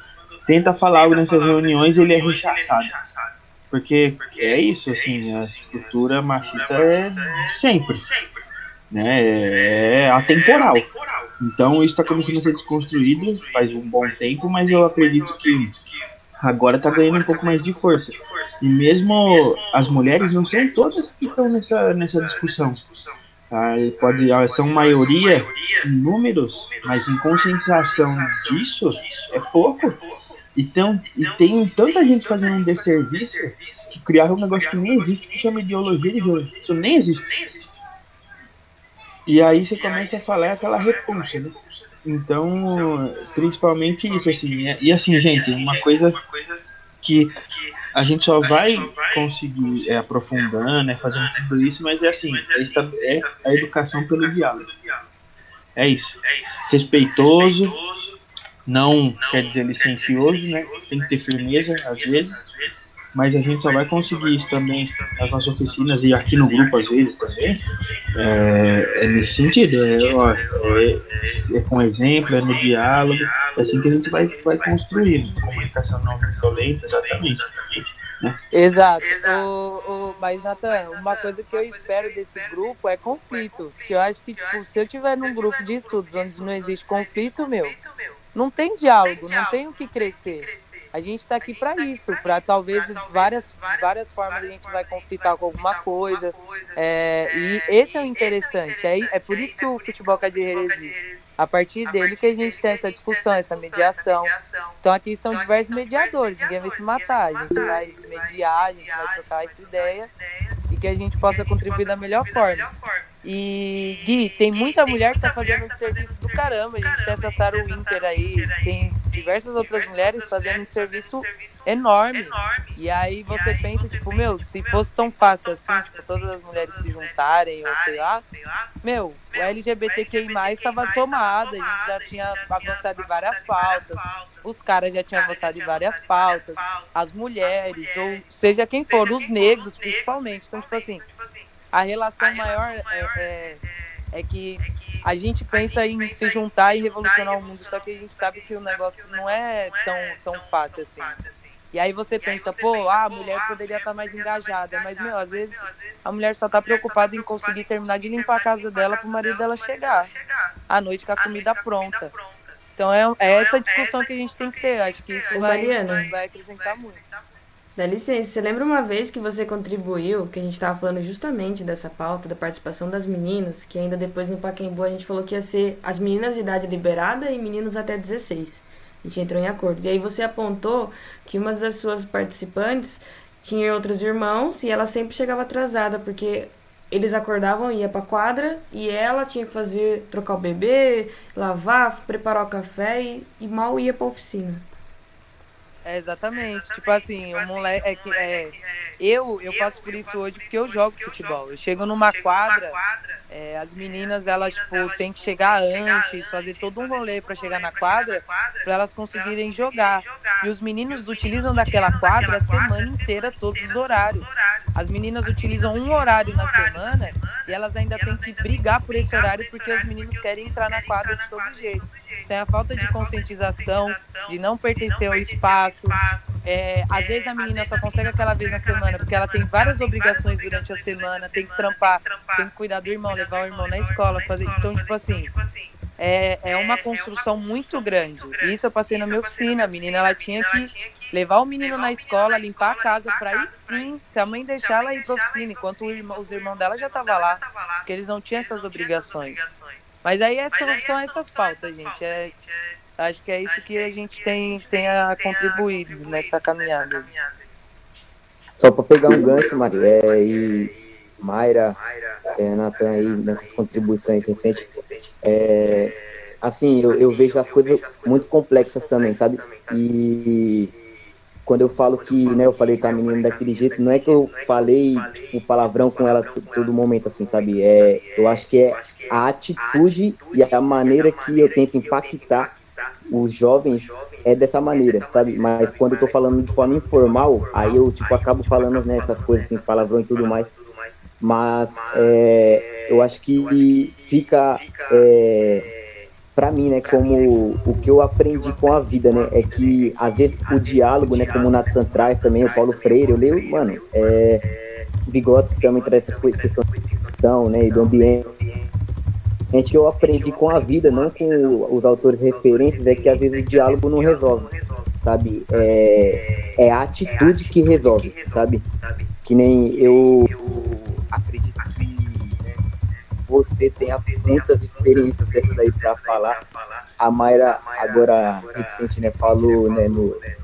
tenta falar algo nessas reuniões, ele é rechaçado. Porque é isso, assim, a estrutura machista é sempre, né? É atemporal. Então isso está começando a ser desconstruído faz um bom tempo, mas eu acredito que agora está ganhando um pouco mais de força. E mesmo as mulheres não são todas que estão nessa discussão. Tá? São maioria em números, mas em conscientização disso é pouco. E tem tanta gente fazendo um desserviço que criaram um negócio que nem existe, que chama ideologia de gênero. Isso nem existe. E aí você começa a falar aquela repulsa, né? Então, principalmente isso, assim. E assim, gente, uma coisa que a gente só vai conseguir aprofundando, fazendo tudo isso, mas é assim, é a educação pelo diálogo. É isso. Respeitoso, não quer dizer licencioso, né? Tem que ter firmeza, às vezes, mas a gente só vai conseguir isso também nas nossas oficinas e aqui no grupo, às vezes, também, é nesse sentido, é com exemplo, é no diálogo, é assim que a gente vai construindo, comunicação não violenta, exatamente. Né? Exato. Mas, Nathan, uma coisa que eu espero desse grupo é conflito, que eu acho que, tipo, se eu tiver num grupo de estudos onde não existe conflito, não tem diálogo, não tem o que crescer. A gente está aqui para isso, para talvez várias formas a gente vai conflitar com alguma coisa. E esse é o interessante. É por isso que o Futebol Cadeira existe. A partir dele que a gente tem essa discussão, essa mediação. Então aqui são diversos mediadores, ninguém vai se matar. A gente vai mediar, a gente vai trocar essa ideia e que a gente possa contribuir da melhor forma. E, Gui, tem muita mulher que tá fazendo um serviço do caramba. A gente tem essa Sarah Winter aí, tem diversas outras mulheres fazendo um serviço enorme. E aí você pensa, tipo, se fosse tão fácil assim, tipo, todas as mulheres se juntarem, ou sei lá, o LGBTQI+, estava tomada, a gente já tinha avançado em várias pautas, os caras já tinham avançado em várias pautas, as mulheres, ou seja quem for, os negros principalmente. Então, tipo assim, a relação maior é que a gente pensa em se juntar e revolucionar o mundo, só que a gente sabe que o negócio não é tão fácil assim. E aí você pensa, a mulher poderia estar mais engajada, mas, às vezes a mulher só está preocupada em conseguir terminar de limpar a casa dela para o marido dela chegar à noite com a comida pronta. Então é essa discussão que a gente tem que ter, acho que isso vai acrescentar muito. Dá licença, você lembra uma vez que você contribuiu, que a gente estava falando justamente dessa pauta, da participação das meninas, que ainda depois no Pacaembu a gente falou que ia ser as meninas de idade liberada e meninos até 16. A gente entrou em acordo. E aí você apontou que uma das suas participantes tinha outros irmãos e ela sempre chegava atrasada, porque eles acordavam, ia pra quadra e ela tinha que trocar o bebê, lavar, preparar o café e mal ia pra oficina. Exatamente. Tipo assim, o moleque eu passo por isso hoje porque eu jogo futebol. Eu chego numa quadra, as meninas, elas, tipo, têm que chegar antes, fazer todo um rolê pra chegar na quadra, pra elas conseguirem jogar. E os meninos utilizam daquela quadra a semana inteira, todos os horários. As meninas utilizam um horário na semana e elas ainda têm que brigar por esse horário porque os meninos querem entrar na quadra de todo jeito. Tem a falta de conscientização, de não pertencer ao espaço. Às vezes a menina só consegue aquela vez na semana porque ela tem várias obrigações durante a semana, tem que trampar, tem que cuidar do irmão, levar o irmão na escola, fazer. Então, tipo assim, é uma construção muito grande. Isso eu passei na minha oficina. A menina, ela tinha que levar o menino na escola, limpar a casa, para aí sim, se a mãe deixar ela ir para a oficina, enquanto os irmãos dela já estavam lá, porque eles não tinham essas obrigações. Mas aí são essas pautas, gente. Acho que é isso que a gente tem a contribuir nessa caminhada. Só para pegar um gancho, Maria, e Mayra, Nathan aí, nessas contribuições recentes, assim, eu vejo as coisas muito complexas também, sabe? E quando eu falo que, né, eu falei com a menina daquele jeito, não é que eu falei, tipo, palavrão com ela todo momento, assim, sabe? Eu acho que é a atitude e a maneira que eu tento impactar os jovens dessa maneira, sabe? Mas quando eu tô falando de forma informal, aí eu, tipo, acabo falando, né, essas coisas, assim, palavrão e tudo mais. Mas eu acho que fica para mim, né, como o que eu aprendi com a vida, né, é que às vezes o diálogo, né, como o Nathan traz também, o Paulo Freire, eu leio, mano, Vygotsky também traz essa questão, né, e do ambiente que eu aprendi com a vida, não com os autores referências, é que às vezes o diálogo não resolve, sabe, é a atitude que resolve, sabe, que nem eu acredito que você tem muitas experiências dessa daí para falar. A Mayra, agora recente, né, falou, né,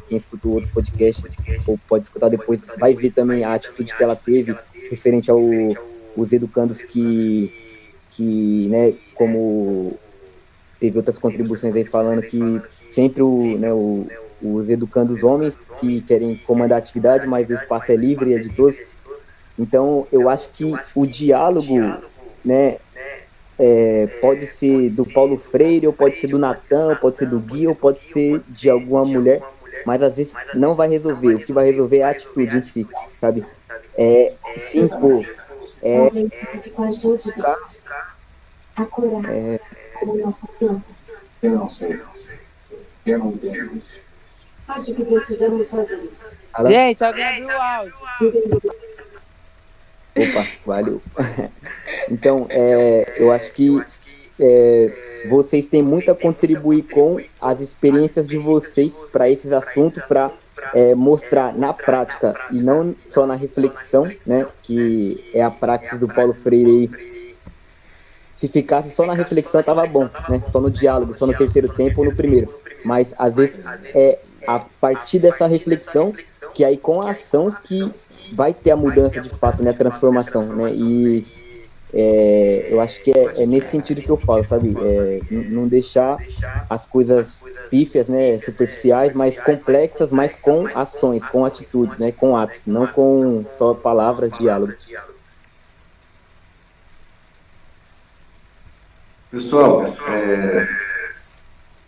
quem escutou outro podcast, ou pode escutar depois, vai ver também a atitude que ela teve referente aos educandos que, né, como teve outras contribuições aí falando que sempre os educandos homens que querem comandar a atividade, mas o espaço é livre, é de todos. Então, eu acho que o diálogo, né, pode ser do Paulo Freire, ou pode ser do Natan, ou pode ser do Gui, ou pode ser de alguma mulher, mas às vezes não vai resolver. O que vai resolver é a atitude em si, sabe? Se impor. A curar como nossas plantas. Eu não sei. Eu não entendo isso. Acho que precisamos fazer isso. Gente, alguém abriu o áudio. Opa, valeu. Então, eu acho que vocês têm muito a contribuir com as experiências de vocês para esses assuntos, para mostrar na prática e não só na reflexão, né, que é a praxis do Paulo Freire aí. Se ficasse só na reflexão tava bom, né, só no diálogo, só no terceiro tempo ou no primeiro, mas às vezes é a partir dessa reflexão que aí com a ação que vai ter a mudança de fato, né, a transformação, né, e eu acho que é nesse sentido que eu falo, sabe, não deixar as coisas pífias, né, superficiais, mas complexas, mas com ações, com atitudes, né, com atos, não com só palavras, diálogo. Pessoal,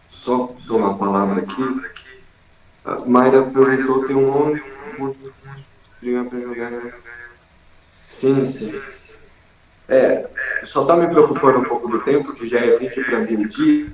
só tomar a palavra aqui. A Mayra perguntou, tem um nome para jogar, né? Sim. Só tá me preocupando um pouco do tempo, que já é 20 para meio-dia.